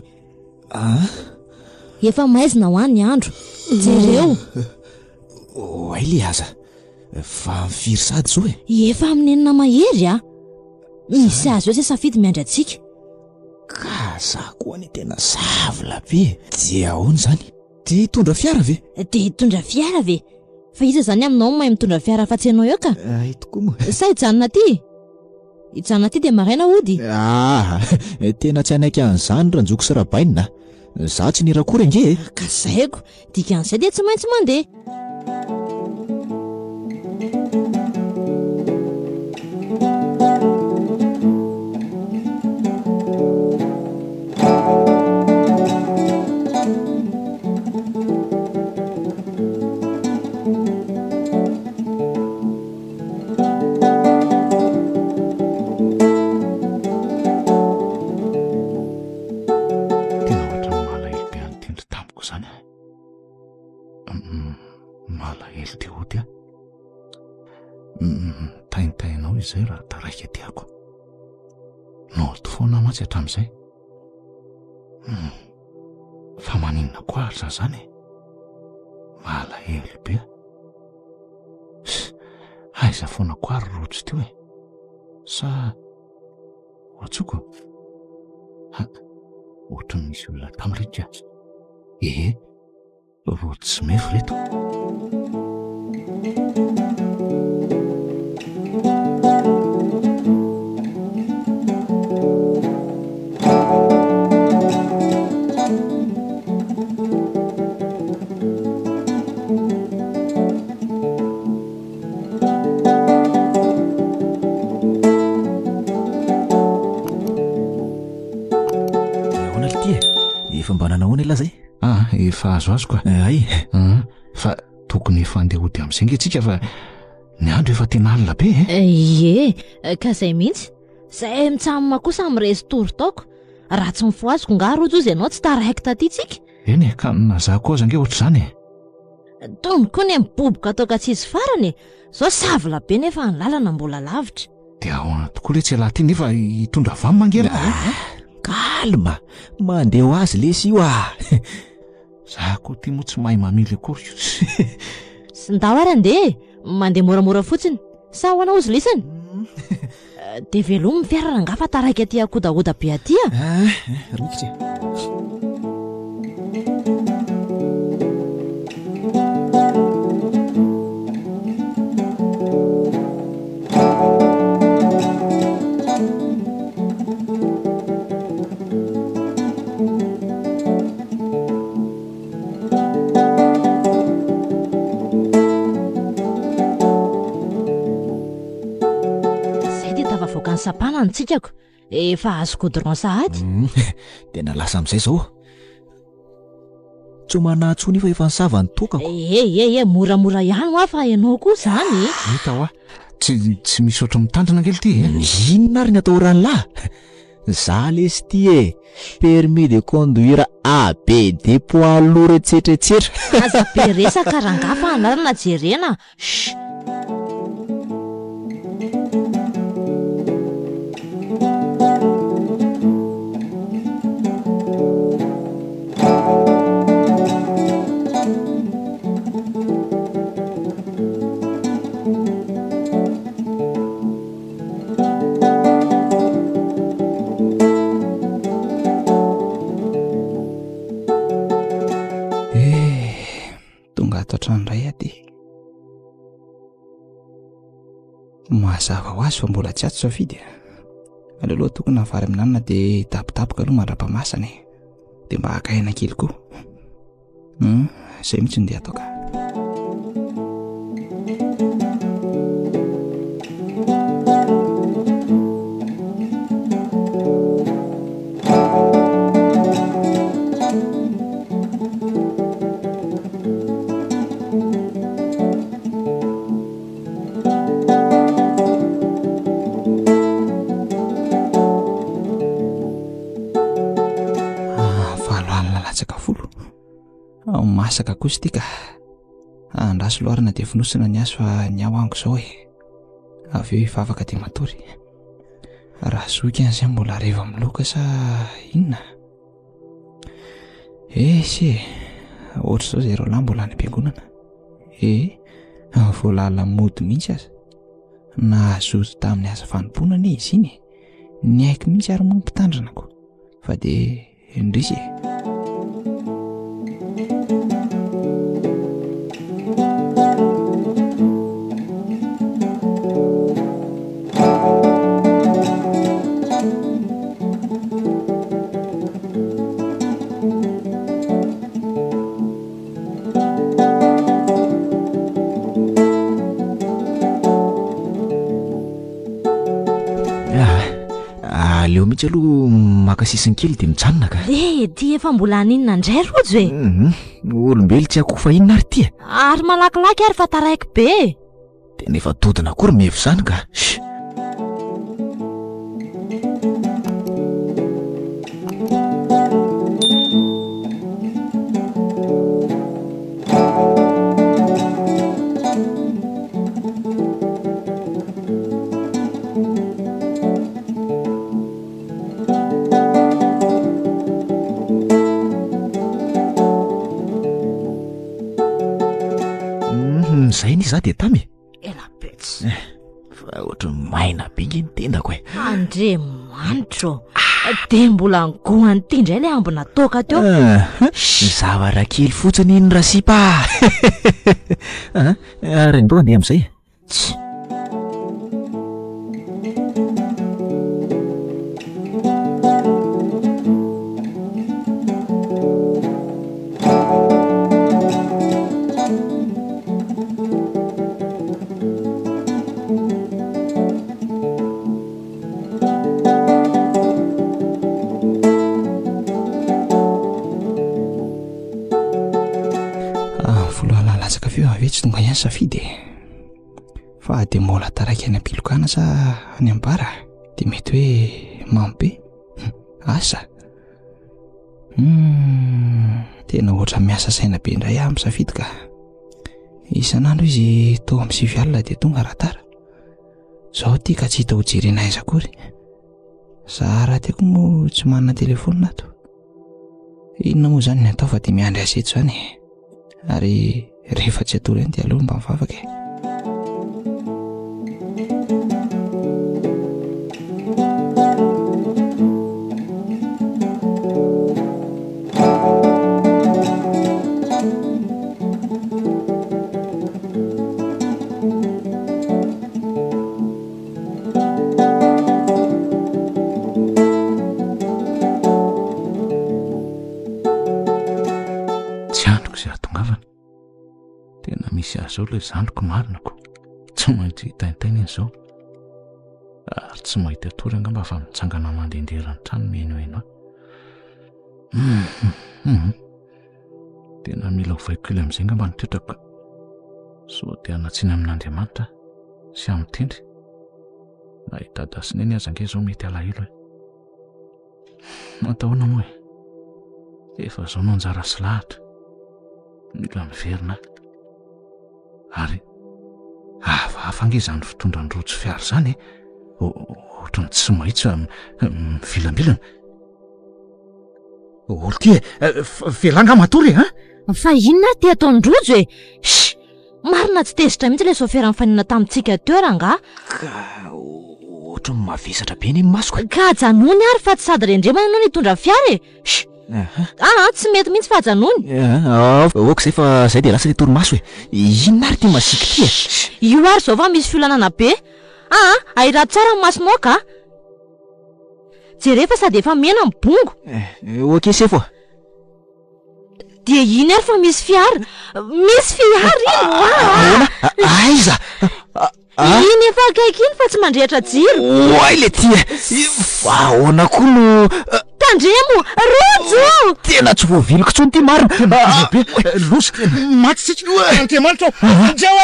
efa maizina ho any ny andro jereo ay le aza fa mifiry sady zao efa amin'ny enina mahery misy azy eo zay safidy miandry atsika ka za koa ny tena savila be dia ahoana zany dia hitondra fiara ve dia hitondra fiara ve fa iza zany aminao mahay mitondra fiara fa tsy ianao eo ka tokoa moa sa hijanona ty hijanona ty dia maraina ody tena tsy anaiky an'izany ranjoko sy rabainina za tsy nirakory ange ka zaiko dikan'izay dia tsy maintsy mandeha taintainao izay raha taraika tiako noto foana matsy hatramin'izay fa maninona koa ary za zany malahelo be aiza foana koa ary rojo teo sa ohatsoko ohatra ny misy olona tamretra rojo sy mefo reto efa azo azo koa ay fa tokony efa andeha hody amin'izay nge tsika fa ny andro efa tena alina be ka zay mihitsy zay mitsamina kosa mirezy tory taoko raha tsy mifoaziko nga rojo izy ianao tsy taraiky taty tsika eny ka nazaha koa za nge ohatra zany tony koa ny miboboka ataoka tsisy farany zao savila be nefa ny lalana mbola lavitra. Dia ahoana tokoa le tsy alaty nefa hitondra vamy mangera. Kalma, mandeha ho azy lesy io Za koa ty moa tsy mahay mamily akory. Sy ndao ary andeha, mandeha moramora fotsiny. Sa ho anao izy lisany? Dia velomy fiara rangafa taraiky aty akodaoda be aty Rikitra. Sapana ny tsikako efa azo goudron sahady. Tena lasa amin'izay zao. Tsy manatsony fa efa nisava ny tokako. Moramora ihany ho afa ianao koa zany. Hita hoa, tsy misy oatra mitandrina kely ty. Inona ary ny atao ranolahy? Za lesy ty permis de conduire ABD poids lourd etsetretsetra. Aza be resaka rangafa anarana jerena. Mazava ho azy fa mbola tsy ato safidy. Aleoloha tokony navary amin'anana dia tapitapoka aloha mandra-pahamasana dia mba haka aina kely koa. Izay mihitsy ny dia atao ka. Masaka kosa ity ka andraso loarina dia finosina ny azo fa ny ao ango izao avy eo hivavaka dia matory. Raha zoky an'izay mbola reva miloka sa inona? Sy ohatr' izao izay ireo lahy mbola any am-piangonana. Voalala mody mihitsy aza. Nahazoto tamin'ny asa fanomponana izy iny. Ny haiko mihitsy ary moa mpitandrinako fa dia indrisy leo mihitsy aloha makasisiny kely dia mijanona ka. Ty efa mbola aninona indray rojo olombelo tsy akofa inona ary ty ary malakilaky ary fa taraiky be. Dia nefa todina akory mevo izany ka. Zay ny za dia tamy ela betsy fa ohatry maina be nge ny tendako Andre manitro dia mbola angohany ity indray ilay ambona toka teo. Zavatra kely fotsiny ny rasipa. Ary ndao andeha amin'izay. Tsy tonga ihany safidy fa dia mbola taraiky any am-pilokana sa any ambara dia mety hoe mampe asa tena ohatra miasa saina be indray amin'ny safidy ka Isan'andro izy tao amin'ny 7 alina dia tonga ratara. Zaho tia ka tsy hita ho jerena aiza akory. Raha tiako moa tsy manana telefaonina ato. Inona moa izany ny atao fa dia miandry azy eto izany. Ary rehefa tsy atoro eny dia aleo mba mivavaka. Zao ilay zandriko marinako tsy maintsy hitaintaina iny izao ary tsy mahita tory angamba fa mitsangana mandehandeha ny trano mihenoheno tena mila hovaiko kely amin'izay angamba ny toetrako so dia hanatsiana amin'Andriamanitra sy amin'ny tendry na hitady asineny aza ange izao mety alahelo atahoana moa efa izao no anjara sy lahatra mila miverina ary hafa ange izany fitondran-drojo fiara izany ohatrany tsy mahitsy mivilambilana. Olo ty velanga matory fa inona ty ataon-drojo marina tsy tezitra mihitsy ilay sofera mifanina tamintsika teo ranga. Ka ohatra ny mavesatra be ny masoko. Ka janony ary fa tsy sady rendremana ianao nitondra fiara tsy mety mihitsy fa janony. Oka izay fa izay dia lasa ilay torimaso inona ary ty masika ty io ary izao fa misy fiolanana be. Airato tsara ny masonao ka jerefa sady efa mena ny bongo. Oka se foa dia iny ary fa misy fiara aiza iny efa akaiky iny fa tsy mandrehatra jiro. Oay le ty ahoana koa no tandremo rojo tena tsy voaviloko tsony ty marina be losy maty sika Andriamanitra jao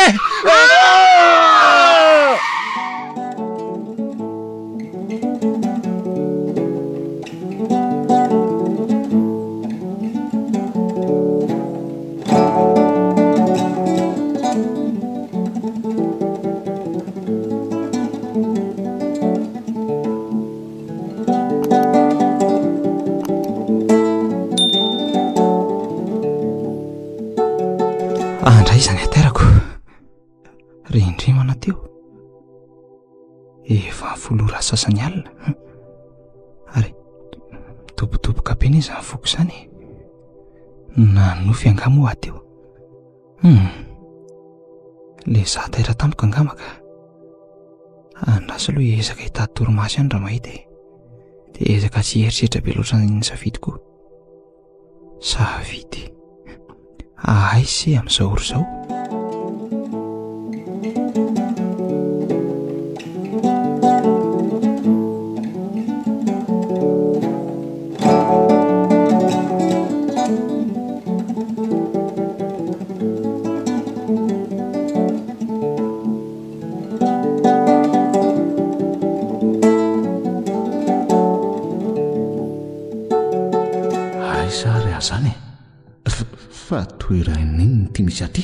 Andray izany aterako rindrimana teo efa folora sasany alina ary tobotoboka be ny izany foko izany na nofy angamo ateo le zataira tampoka angamaka andrasa aloha ezaka hitady torimasy ihany raha mahita dia ezaka tsy heritreritra be loatra ny safidiko safidy aisy amin'izao oro izao. Aisa ry azany fa toeran'iny ty misy aty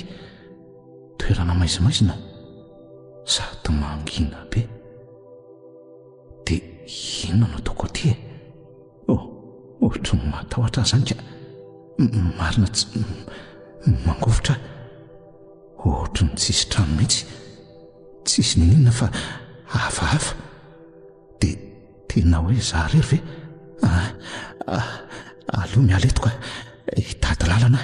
toerana maizimaizina sady mangina be dia inona no ataoko aty ohatry ny matahotra zany ka marina tsy mangovotra ohatry ny tsisy trano mihitsy tsisy ninina fa hafahafa dia tena hoe za rery ve aloha miala eto ka hitady lalana.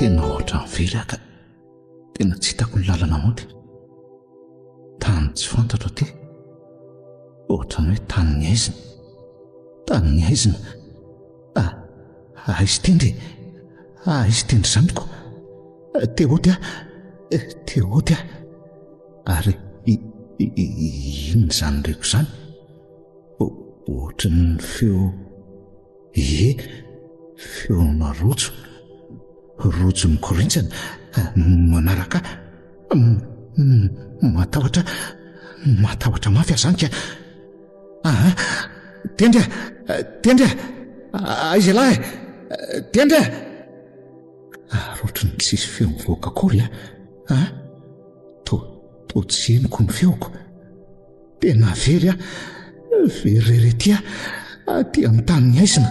Tena ohatra mivelaka tena tsy hitako ny lalana mody tany tsy fantatra aty ohatra ny hoe tany ny aizina aizy tendry zaniko teody ary Inona zany reko zany? Ohatran'ny feo feona rojo mikorintsana manaraka matahotra mafy azany ka. Tendra aiza lahy, tendra ohatran'ny tsisy feo mivoaka akory to tsy henoko ny feoko. Tena very vererety aty amin'ny tany ny aisina.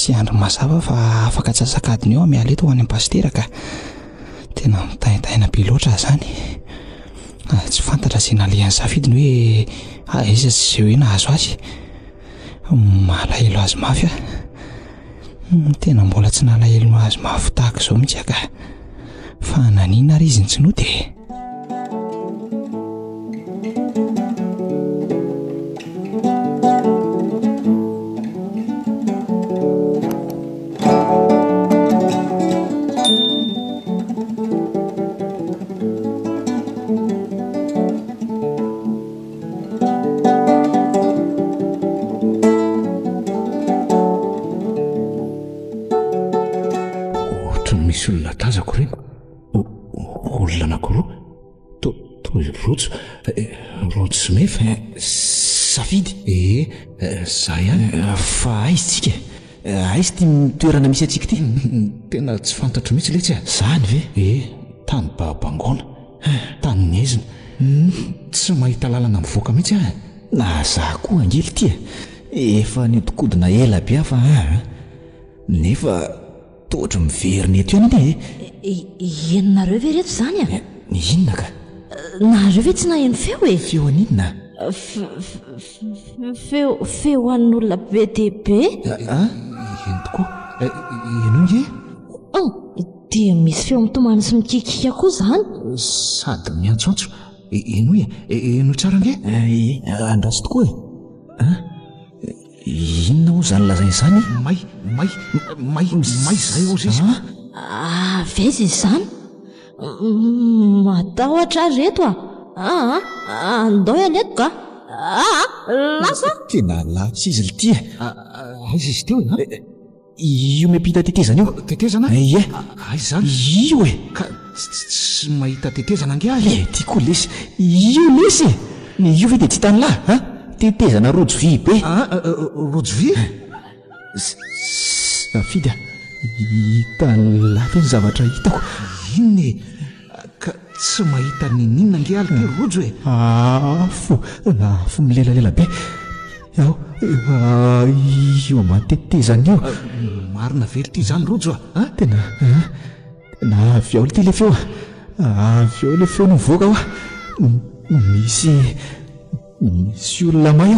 Tsy andro mazava fa afaka tsasakadiny eo miala eto ho any am-pastera ka tena mitaitaina be loatra zany. Tsy fantatra izay nalehan'ny safidiny hoe aiza sy hoe nahazo azy. Malahelo azy mafy tena mbola tsy nalahelo azy mafy tahaka izao mihitsy ka fa nanina ary izy ny tsy nody. Misy olona tazako reny, olona anankiroa toy rojo sy mefa. Safidy zay ihany. Fa aiza tsika? Aiza ty toerana misy atsika ty? Tena tsy fantatro mihitsy letsy. Zany ve? Tany babangona, tany ny aizina. Tsy mahita lalana mivoaka mihitsy na za koa angely ty efa nodikodina ela be fa nefa totra miverina eto ihany Ienonareo ve reto zany inona ka? Nareo ve tsy naheno feo Feo aninona? Feo an'olona be dia be. Ino tokoa? Ino nge? Dia misy feo mitomany sy mikikika koa zany. Sady miantsoantso. Ino tsara nge? Andraso tokoa inona ho zany lazainy zany? May zay ozy izy. Veza izy zany. Matahotra reto andao ialeto ka. Lasa tena lasa izy ly ty aiza izy teo io mepita tetezana io. Tetezana? Aiza zany? Io ka tsy mahita tetezana nge ahy. Ty koa lesy io lesy io ve dia tsy hitany lahy tetezana rojo vy be. Rojo vy? Safidy hitany lahy ny zavatra hitako. Inona ka tsy mahita ninina nge aly ty rojo fo milelalela be io amatetezana io. Marina vely ty zany rojo tena avy ao ty le feo avy ao le feo nivoaka misy olona may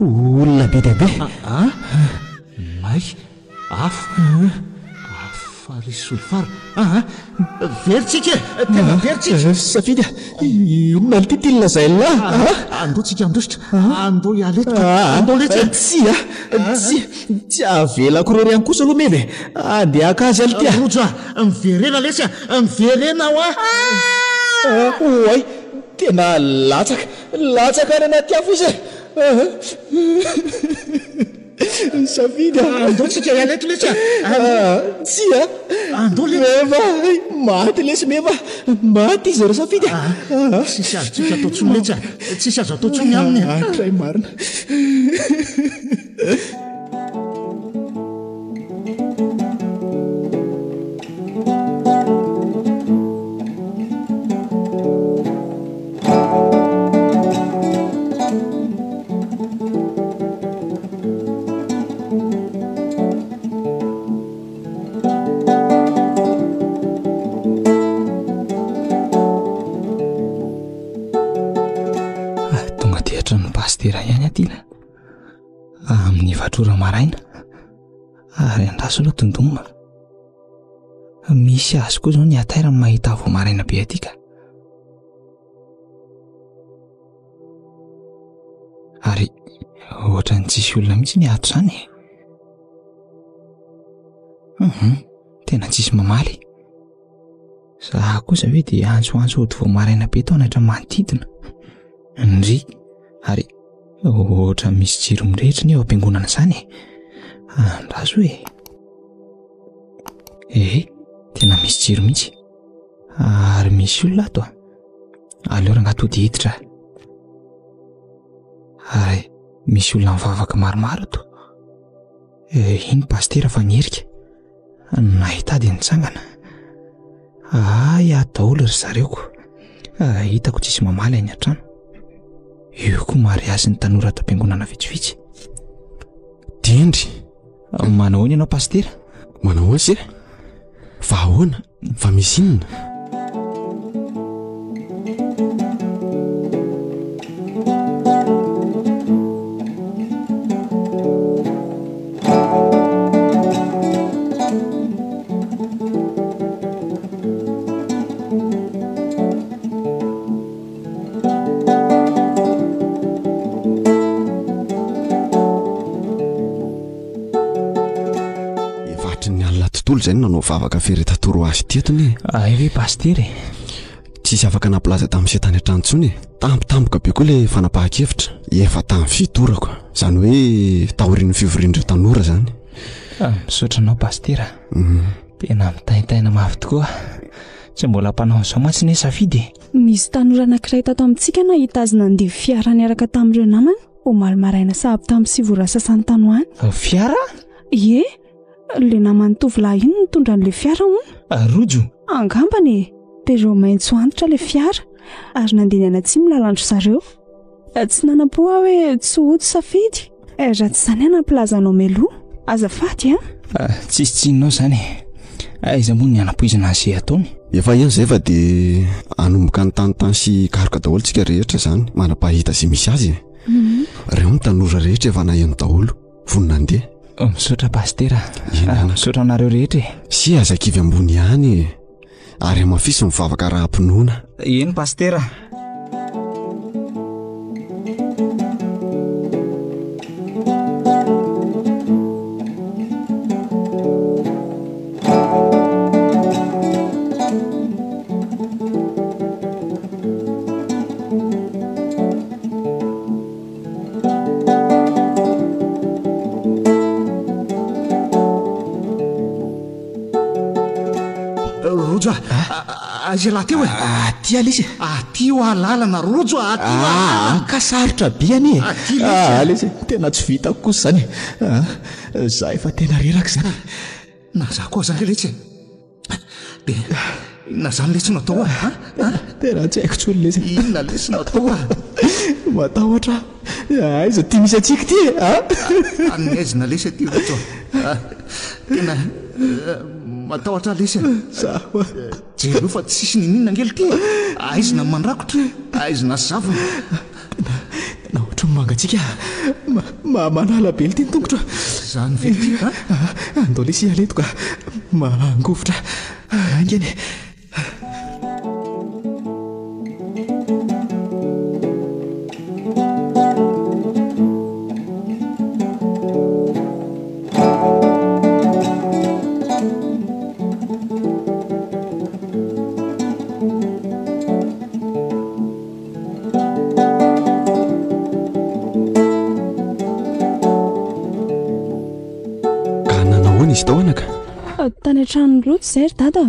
olona be dia be. May afarisy olofara veritsika tena veritsika. Safidy olona ly ty tilina zay lahy. Andotsika andositra andao ialeto andao letsy. Tsy avelako rery ihany kosa aloha meve andeha aka azy aly ty rojo miverena letsy miverena oay tena latsaka any anaty afo izy Safidy andotsika ialeto letsy tsy andao meva maty lesy meva maty izy ro Safidy. Tsisy azo tsika atao tsony letsy tsisy azo atao tsony aminy tray marina. Ny pastera ihany atyla amin'ny efatrora maraina ary andraso aloha tondonina. Misy azy koa zao ny ataira ny mahita avo maraina be aty ka. Ary ohatra ny tsisy olona mihitsy ny ato zany. Tena tsisy mamaly. Zaho kosa hoe dia antsoantso ody vao maraina be tao anatra manodidina. Ndry ary ohatra misy jiro mirehitra ny eo am-piangonana izany. Andraso hoe tena misy jiro mihitsy. Ary misy olona ato. Aleo rangatody hiditra. Ary misy olona mivavaka maromaro ato. Iny pastera fa nierika. Nahita dia nitsangana. Ato daholo ry zareoko. Hitako tsisy mamaly any an-trano. Io koa mariazy ny tanora ato am-piangonana vitsivitsy. Tendry. Manao ahoana ianao pastera? Manao ahoana se? Fa ahoana? Fa misy inona? Zany nanao vavaka feretatoro azy tietony. Ve pastera? Tsisy afaka naplaza tamin'ny setany an-trano tsony. Tampotampoka be koa le fanapahan-kevitra. Efa tamin'ny fitorako. Zany hoe taorian'ny fivorian'ireo tanora zany. Misaotra anao pastera. Tena mitaitaina mafy tokoa. Tsy mbola mpanao an'izao mantsy ne safidy. Misy tanora anankiray tato amintsika nahitazina andivo fiara niaraka tamin'ireo namany. Omaly maraina sahabo tamin'ny sivora sasany tanoany. Fiara? Ie. Le namany tovolahy iny nitondra an'le fiara hono. Rojo? Angambany. Dia maitso antitra le fiara ary nandeha ny anatsimy lalandro zareo. Tsy nanam-poa hoe tsy hody safidy. Raha tsy izany anampilazanao meloa. Azafady Tsisy tsinonao zany. Aiza moa ny anampoizina azy ataony. Efa ihany zay fa dia anomboka ny tantany sy karoka daholo tsika rehetra zany. Manapahita izay misy azy. Reo ny tanora rehetra efa naheno daholo. Vonona andeha. Misaotra pastera. Misaotra anareo rehetra. Sy azakivy ambony ihany. Ary amafisy mivavaka raha-pinoana. Eny pastera. Azy laha teo e. Aty Alisy. Aty ho alalana rojo aty. Kasarotra be any. Alisy, tena tsy vitako kosa zany. Za efa tena reraka zany. Na za koa zany letsy. Dia na zany letsy natao tena tsy haiko tsony letsy. Inona letsy natao matahotra. Aiza ty misy atsika ty Anezina letsy ty rojo. Tena matahotra lesy. Jero fa tsisy ninina angely ty. Aizina mandrakotra. Aizina zavona. Na ohatra mangatsika. Manala be ty tongotra. Zany ve ty andao lesy aletiko mangovotra. Angeny. Tany an-trano loto zay ry dada.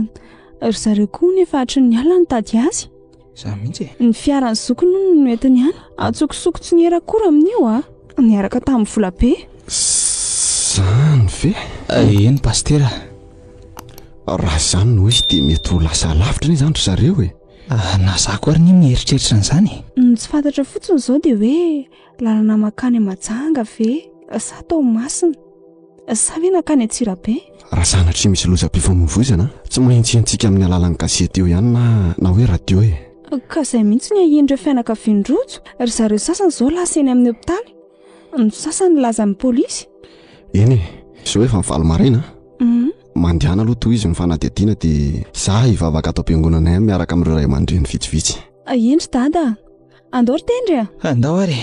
Ry zareo koa nefa hatry ny alina nitady azy. Za mihitsy. Ny fiaran'ny zokony no noentiny ihany. Atsokosoko tsy niera koa amin'io niaraka tamin'ny vola be. Zany ve? Eny pastera. Raha zany no izy dia mety ho lasa lavitra ny zany ry zareo e. Na za koa ary ny mieritreritra an'izany. Tsy fantatra fotsiny zao dia hoe lalana makany Majanga ve sa tao Masina. Sa ve nakany Antsirabe. Raha sanatry misy loza-pifamoivoizana tsy maintsy antsika amin'ny alalan'ny gazety eo ihany na hoe radio e. ka izay mihitsy ny ahian'ireo fianakavian-drojo ry zareo sasany izao lasa eny amin'ny hopitaly, ny sasany lazan'ny pôlisy. Eny zao efa mivaly maraina mandehana aloha toy izy ny fanadihadiana dia za hivavaka ato am-piangonana miaraka amin'ireo ray aman-dreny vitsivitsy. Endry dada, andao ry tendry a? Andao ary.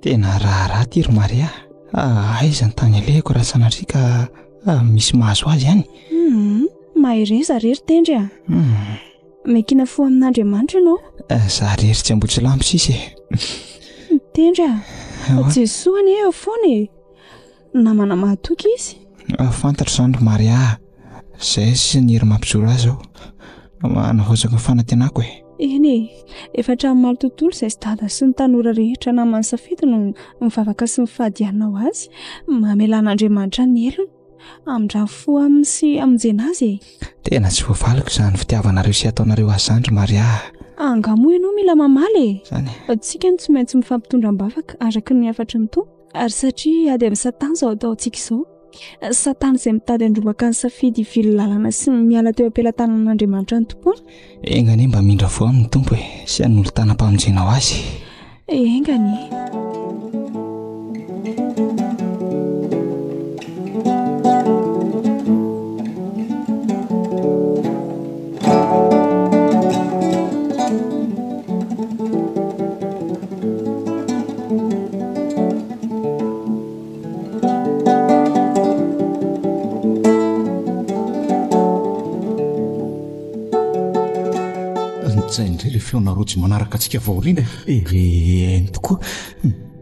Tena raharaha ty ry Maria. Aiza ny tany alehako raha sanatria ka misy mahazo azy ihany. Mahireza rery tendry a. Mekina fo amin'Andriamanitra ianao. Za rery tsy ambotsy lampo sisy. Tendry a, Jesoa anie eo foana e. Namana mahatoky izy. Fantatro izany ry Maria. Izay sisa ny hery mampizoro azy aho. Nahozaka fanantenako e. Eny efa hatramin'ny maro tontolo izay sy dada sy ny tanora rehetra namany safidy no mivavaka sy mifadianao azy. Mamelan'Andriamanitra ny elony amin'ndraha fo aminy sy amonjena azy e. Tena tsy voavaliko izany fitiavanareo sy ataonareo azy izany ry Maria. Angamo ianao mila mamaly e. Zany. Tsika no tsy maintsy mifampitondram-bavaka araky ny afatry ny tompo, ary satria ady amin'ny Satana izao ataontsika izao. Satana izay mitady androbaka ny safidy hivily lalana sy miala teo am-pelantanan'Andriamanitra ny tompony. Engany mba mindra vo amin'ny tompo e, sy an'olo-tana-pamonjenao azy. Engany. Zay indray le feonarojy manaraka antsika vaoriana. Eny tokoa.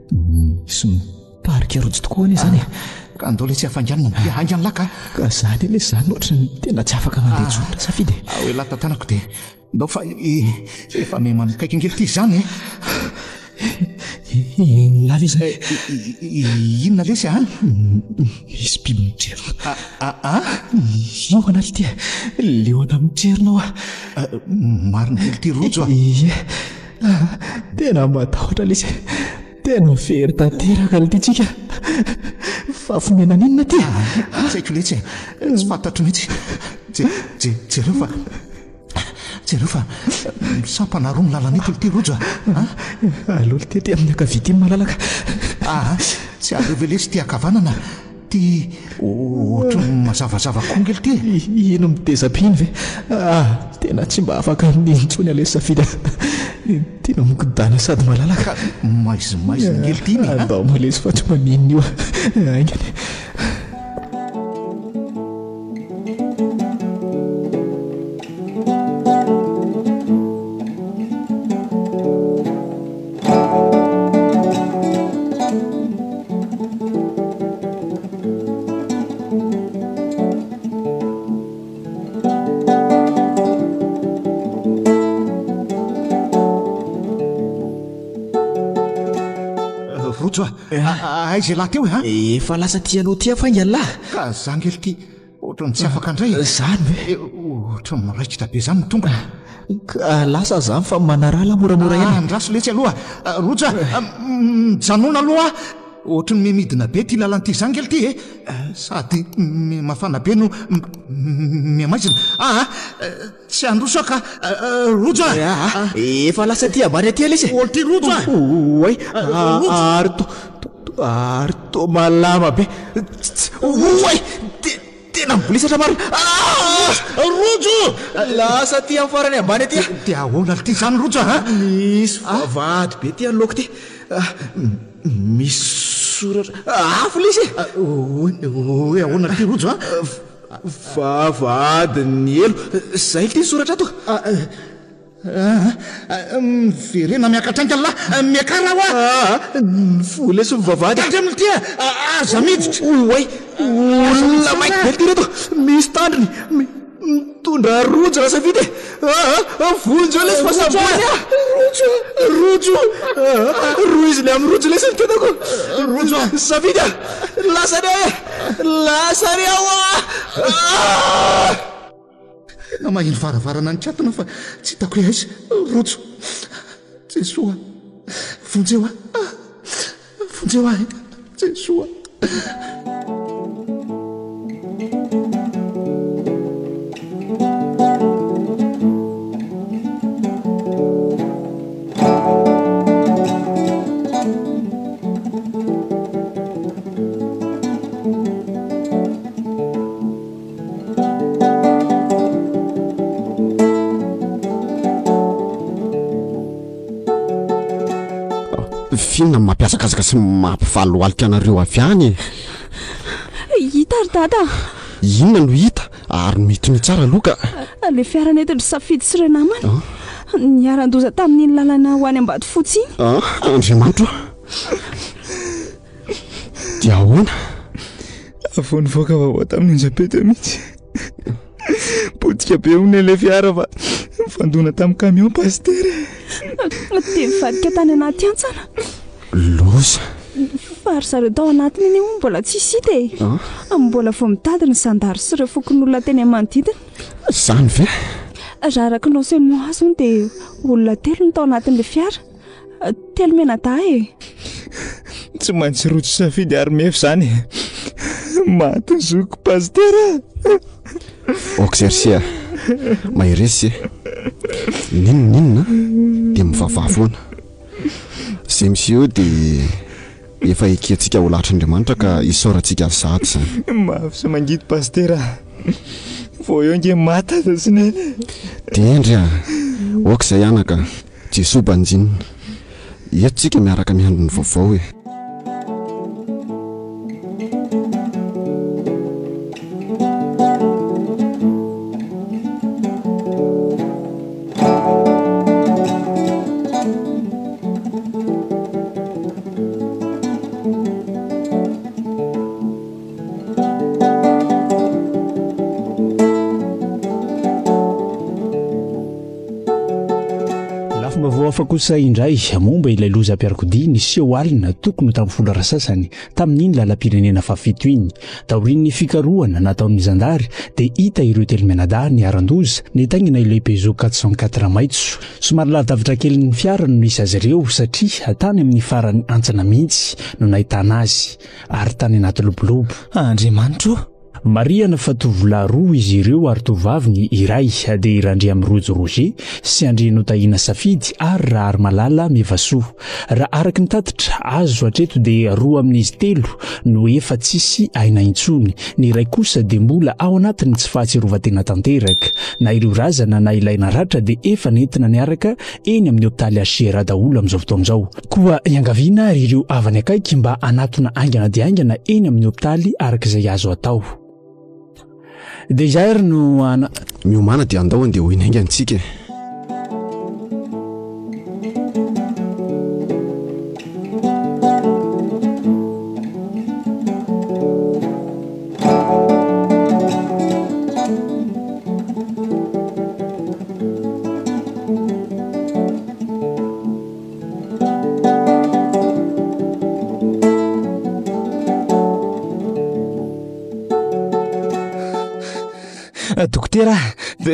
Misy miparika rojo tokoa anie zany. Ka andao le tsy hafanganana dia haingana laka. Ka zany le zany ohatra ny tena tsy afaka mandeha jonitra safidy. Hoe latantanako dia ndao fa efa memanokaiky ngely ty zany e. Lala izy. Inona lesy a? Misy biby mitrerona. Io anaty ty leona mitrerinao a. Marina kely ty rojo a. Ie. Tena matahotra lesy. Tena very tanteraka le tytsika. Fafomena ninona ty? Tsy haiko letsy e. Tsy fantatro mihitsy. Jereo fa jereo fa misampana roa milalana eto ty rojo a. Alolo ty amin'ny akavity malalaka. Tsy aleve lesy ty akavanana. Ty ohatry mazavazava kongely ty. Ino mitezam-piny ve? Tena tsy mba afaka nintsony ale safidy. Tena mokodana sady malalaka. Maizimaizy ngely ty iny. Andao malesy fa tsy maninona io. Aingany. Aiza lahy teo e? Efa lasa tianao ty afaingany lahy. Ka za ngely ty ohatry ny tsy afaka indray. Zany ve? Ohatry ny maraikitra be zany ny tongony. Ka lasa zany fa manarala moramora eny. Andraso letsy aloha. Roja, mijanona aloha. Ohatry ny memidina be ty lalana ty za ngely ty e. Sady mafana be no miamaizina. Tsy androso ka rojo. Efa lasa ty ambany aty lesy. Olo ty rojo. Oay. Arto malama be. Oay. Tena mibolisatra maro. Rojo. Lasa ty amin'ny farany ambany aty. Dia ahoana ty zany rojo Misy vavahady be ty aloko ty. Misy soratra afo lesy. Hoe ahoana ty rojo vavahady ny elo. Zay ty soratra ato. Miverena miakatrainga lahy miakara hoa. Fo lesy mivavahady. Tandry amin'ny ty aza miditra. Oay. Olona mainty be ty reto. Misy tandriny. Mitondra rojo raha safidy. Vonjy eo lesy fasaboany. Rojo. Roa izy le amin'ny rojo lesy ny tenako. Rojo. Safidy. Lasany aho e. Lasany aho na mahino varavarana ny katona fa tsy hitako hoe aiza. Rojo. Jesoa. Vonjeo vonjeo ahy. Jesoa. ny mampiasakasaka sy mampifaloalika anareo avy any. Hita ry dada. Inona no hita ary mitony tsara loka. Le fiara netindry safidy sy ireo namany niaran-doza tamin'iny lalana ho any Ambatofotsy iny. Andriamanitra. Dia ahoana? Avao nivoaka vaovao tamin'ny Japeta mihitsy. Potika be hono ilay fiara fa fandona tamin'ny camion pasteur. Dia mivadika tany anaty antsana. Loza. Fa ry zareo tao anatiny iny moa mbola tsisy hita e. Mbola vao mitady ny zandary sy ireo fokon'olona teny manodidina. Zany ve? Raha araka ny renseignement azo ny dia olona 3 no tao anatin'ilay fiara. 3 menadahy e. Tsy maintsy rojo safidy ary mefy zany. Maty ny zoko pasteur. Oxercia. Mairesy. Ninona dia mivavah foana. Zay monsieur dia efa ekentsika ho latr'Andriamanitra ka isaorantsika sady zany. Mafy sy mangidy pasteur. Vao eo nge matata sinene. Tendra. Okzay anaka. Jesosy banjinina. Eto tsika miaraka miandry ny vaovao e. Kosa indray momba ilay loza mpiarakodia ny seho alina tokony tamin'ny folo rasasany tamin'iny lalam-pirenena fafito iny taorian'ny fikarohana nataon'ny zandary dia hita ireo telomenadahy ny aran-doza nitaingina ilay Peugeot 404 maitso somary lavidavitra kely ny fiara no nisy azy ireo satria tany amin'ny farany antsana mihitsy no nahitana azy ary tany anaty lobolobo. Andriamanitra. Mariana fa tovolahy roa izy ireo ary tovavy ny iray dia irandry amin'ny Rojo Roger sy Andrino Tahina Safidy ary Rahary Malala Mevasoa. Raha araka ny tatitra azo hatreto dia roa amin'izy telo no efa tsisy aina intsony, ny iray kosa dia mbola ao anatiny tsy fahatsiarovan-tena tanteraka. Na ireo razana na ilaina ratra dia efa nentina niaraka eny amin'ny hopitaly Asiera daholo amin'izao fotoan'izao. Koa iangaviana ireo avany akaiky mba hanatona aingana dia aingana eny amin'ny hopitaly arak'izay azo atao. Déjà no ana miomana dia andao andeha ho inaingantsika.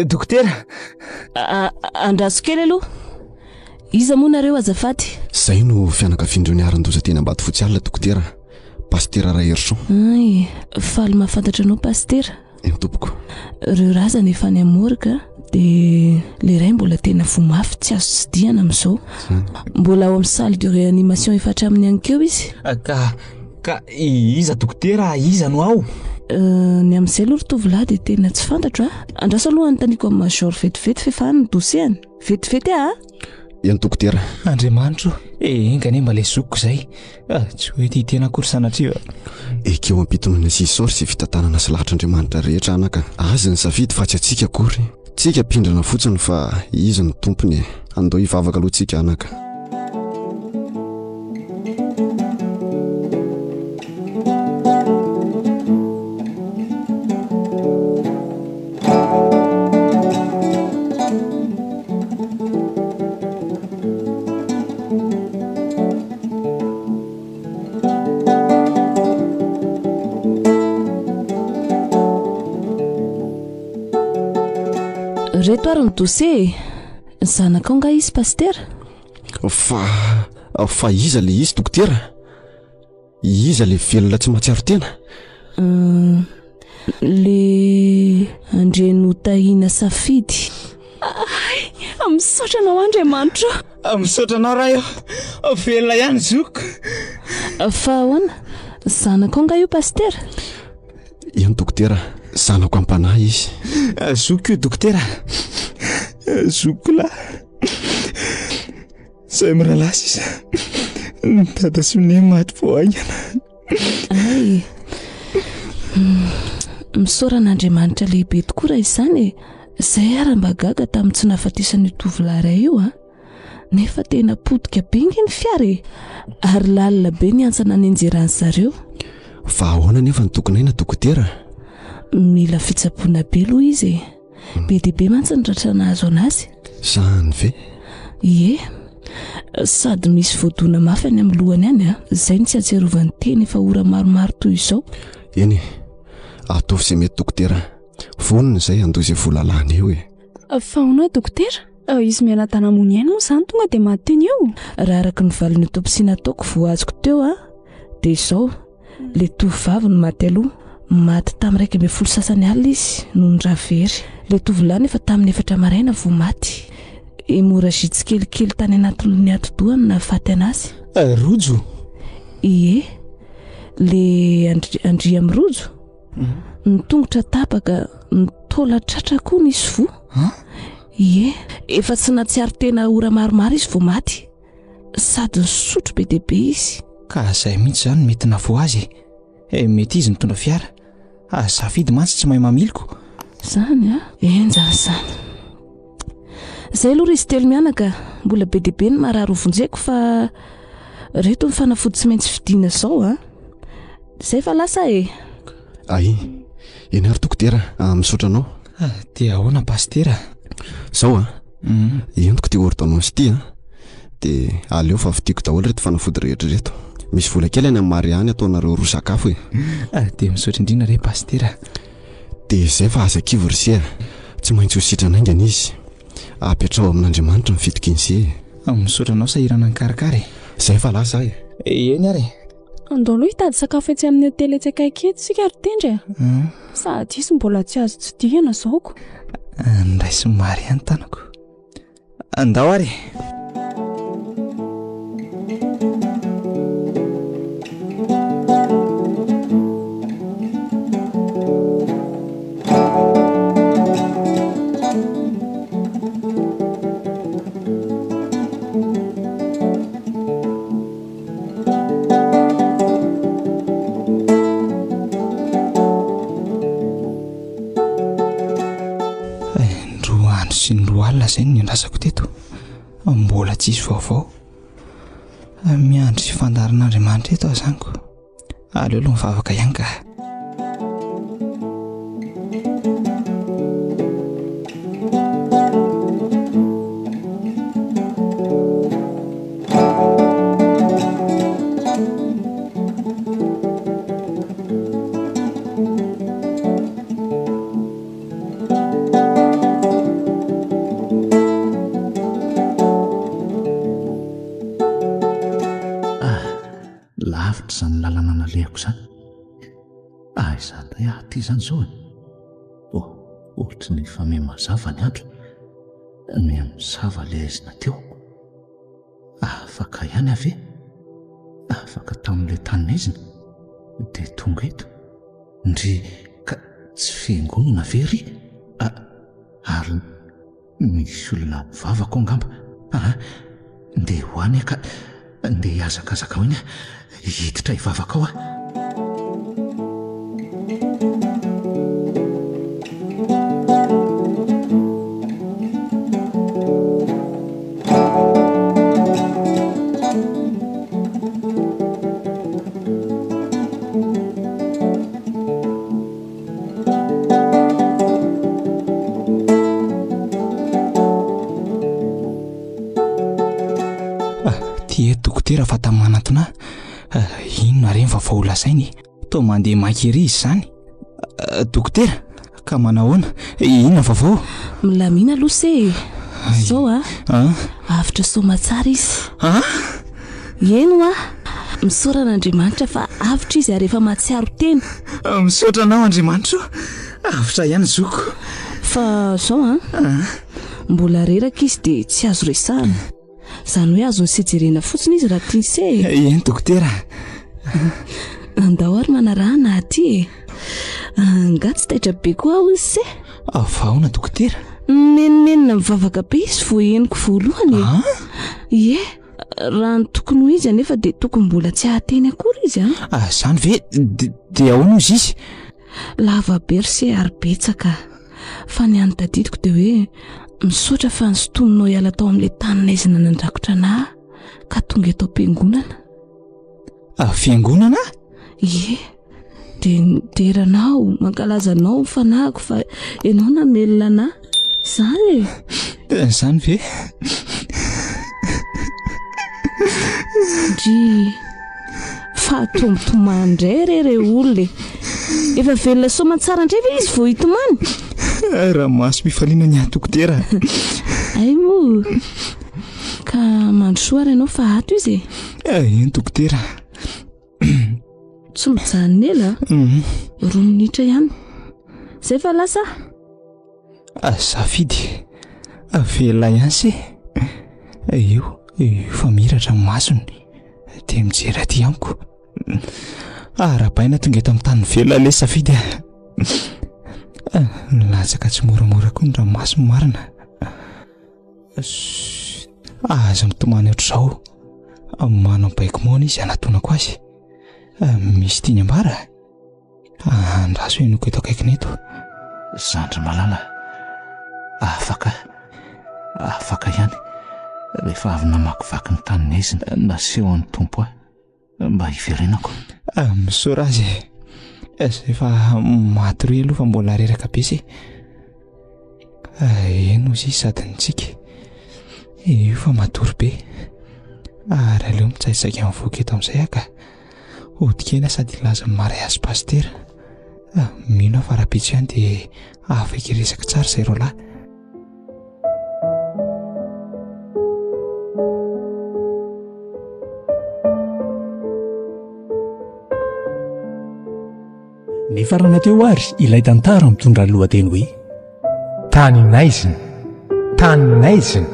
Dokotera. Andraso kely aloha. Iza moa nareo azafady? Zay no fianakavian'ireo ny aran-doza teny Ambatofotsy alina dokotera. Pasteur Raherson. Ay, faly mahafantatra anao pasteur. Tompoko. Ireo razana efa ny amorika dia le iray mbola tena vomafy tsy azo tsidihana amin'izao. Mbola ao amin'ny salle de réanimation efa hatramin'ny ankeo izy. Ka iza dokotera, iza no ao? Ny amin'izay aloha tovolahy dia tena tsy fantatro andraso aloha anontaniako amin'ny major vetivety fefany ny dosiany vetivety dokotera. Andriamanitra engane mba ilay zokiko izay tsy hoe tia tena akory sanatria. Ekeo ampitonona sy isôry sy fitantanana sy lahatr'Andriamanitra rehetra anaka. Azy ny safidy fa tsy atsika akory. Tsika pindrana fotsiny fa izy ny tompony. Andao hivavaka aloha tsika anaka. Reto ary ny dossier zanaka nga izy pasteur? Fa iza le izy dokotera? Iza le velona tsy matsiaro tena? Le Andrino Tahina Safidy. Misaotra anao Andriamanitra. Misaotra anao raha io. Velona ihany zoko. Fa ahoana? Zanaka nga io pasteur? Eny dokotera, zanako ampanahy izy. Zoko io dokotera. Zoko lahy. Zay miralasy izy. Dada Sonia maty voaingana. Ay, misaoran'Andriamanitra lehibe tokoa raha izany e. Izay mba gaga tamin'ny tsy nahafatesany tovolahy iray io nefa tena potika be ny fiara e. Ary lalina be ny antsana ny anjeran'ny zareo. Fa ahoana nefa ny tokonaina dokotera? Mila fitsaboana be aloha izy e. Be dia be mantsy ny ratrana azo anazy. Zany ve? Ie, sady misy voadona mafy any amin'ny lohany any izay ny tsy atserovany teny efa ora maromaro toy izao. Eny e, ataovy izay mety dokotera. Vonona izay andozy volalany eo e. Fa ahoana dokotera? Izy miana-tanamony ihany moa izany tonga dia maty teny eo. Raha araka ny valiny autopsie nataoko voazoko teo dia izao, le tovovavy no maty aloha. Maty tamin'ny 1.10 sasany alina izy no niravery. Le tovolahy nefa tamin'ny 4 maraina vao maty. Hémorragie kelikely tany anatin'ny atidohany na faty anazy. Rojo? Ie, le andria amin'ny rojo. Ny tongotra tapaka, ny taola tratra koa nisy vo. Ie, efa tsy natsiaro tena ora maromaro izy vao maty. Sady nisotro be dia be izy. Ka izay mihitsy izany mety navo azy. Mety izy mitondra fiara. Safidy mantsy tsy mahay mamiloko. Zany enjany izany. Izay aloha izy telo mianaka, mbola be dia be ny marary ovonjeko fa reto ny fanafody tsy maintsy vidiana izao Izay fa lasa e. Ay, eny ary dokotera, misaotra anao. Dia ahoana pastera? Zao entiko tia ordonnance ty dia aleo fa vidiko daholo reto fanafody rehetra reto. Misy vola kely any amin'ny Mariany ataonareo roa sakafo e. Dia misaotra indrindra re pastera. Dia izay fa aza kivo risia, tsy maintsy ho sitrana aingana izy. Apetrao amin'Andriamanitra ny fito-15. Misaotra anao sahirana ny karakary. Izay fa lasa eny ary. Andao aloha hitady sakafo etsy amin'ny hotely etsy akaiky eto sika ary tendry sady izy mbola tsy azo tsidihana zaoko. Ndray somary ihany tanako. Andao ary. Sy ny roa alina izay ny andrasako teto, mbola tsisy vaovao. Miandry sy fandarin'Andriamanitra eto azaniko. Aleo aloha mivavaka ihany ka. Lavitra izany lalana nalehako izany. Izany ty izany izao ohatra ny efa mihamazava ny andro, mihamazava ilay aizina teo. Afaka ihany ave, afaka tamin'ilay tany-naizina dia tonga eto ndry ka tsy fiangonana very ary misy olona mivavaka angamba. Ndeha hoany ka ndeha hiazakazaka hoiny hiditra hivavaka ao Dokotera fa tamin'ny manatona inona reny fa vao lasainy to mandeha makery izy izany. Dokotera ka manahoana, inona vaovao? Milamina aloha se izao avitra soma tsara izy. Eno misaoran'Andriamanitra fa avitra izy ary efa matsiaro tena. Misaotra anao Andriamanitra, avitra ihany zoko. Fa zao mbola reraka izy dia tsy azo resahana. Izany hoe azo ny sejerena fotsiny izy raha tiany se. Eny dokotera. Andao ary manarahana aty nga tsy taitra be koa aho izy se. Vahoana dokotera? Menimenina mivavaka be izy vo henoko voalohany. Ie, raha ny tokony ho izy anefa dia tokony mbola tsy hahateny akory izy Zany ve dia ahoana izy izy? Lava berse ary betsaka fa ny any tadidiko dia hoe misaotra fa nysotominao hiala tao amin'ilay taninaizina nandrakotra anahy ka tonga eto am-piangonana. Fiangonana? Ie, dia nideranao mankalazanao fanahiko fa ianao namelona anahy izany Zany ve? Dry fahatombotomany indray re olona efa velona soma tsara indray ve izy vao hitomany? Raha maso mifaliana ny dokotera. Ay moa ka mandrosoara ianao fa ato izy Eny dokotera. Tsy mijanona ela 2 minitra ihany izay fa lasa safidy avela ihany se io fa miratra ny masony dia mijery aty amiko. Rahabaina tonga eto amin'ny tany velona le safidy latsaka tsy moramora koa ny ranomasy marina. Aza mitomany ohatr'izao manao baiko moana izy anatonako azy. Misy tiany ambara andraso enoko eto akaikiny eto. Zandry malala afaka ihany rehefa avy namakivaky ny taninaizina naseho an'ny tompo mba hiverenako. Misaora azy efa maty roe aloha fa mbola reraka be se. Eno izy sady nitsika io fa matory be ary aleo mitsaitsaika amin'ny voky eto amin'izay aka hodikena sady laza ny mariazy pastera. Mino fa raha-pitsy ihany dia afaka iresaka tsara izay ro lahy. Ny farana teo ary ilay tantara mitondra ny lohateny hoe taninaizina, taninaizina,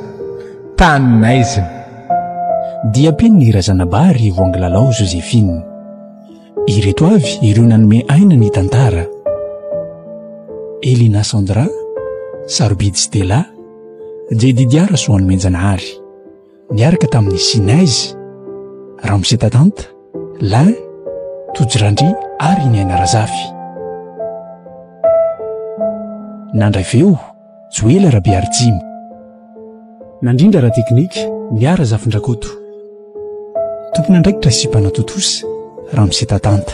taninaizina. Dia mpino ny razanabary voangilalao Joséphine. Ireto avy ireo nanome aina ny tantara: Elina Sandra, Sarobidy Stella, Jedidiara Soany Menjanahary, niaraka tamin'ny Sinaizy, Ramose Tatanta, Lain, Tojirandry ary ny Aina Razafy. Nandray feo Joela Rabiarjimy. Nandrindra raha teknika Niara Zafindrakoto. Tompona andraikitra Sipana Totosa Ramose Tatanta.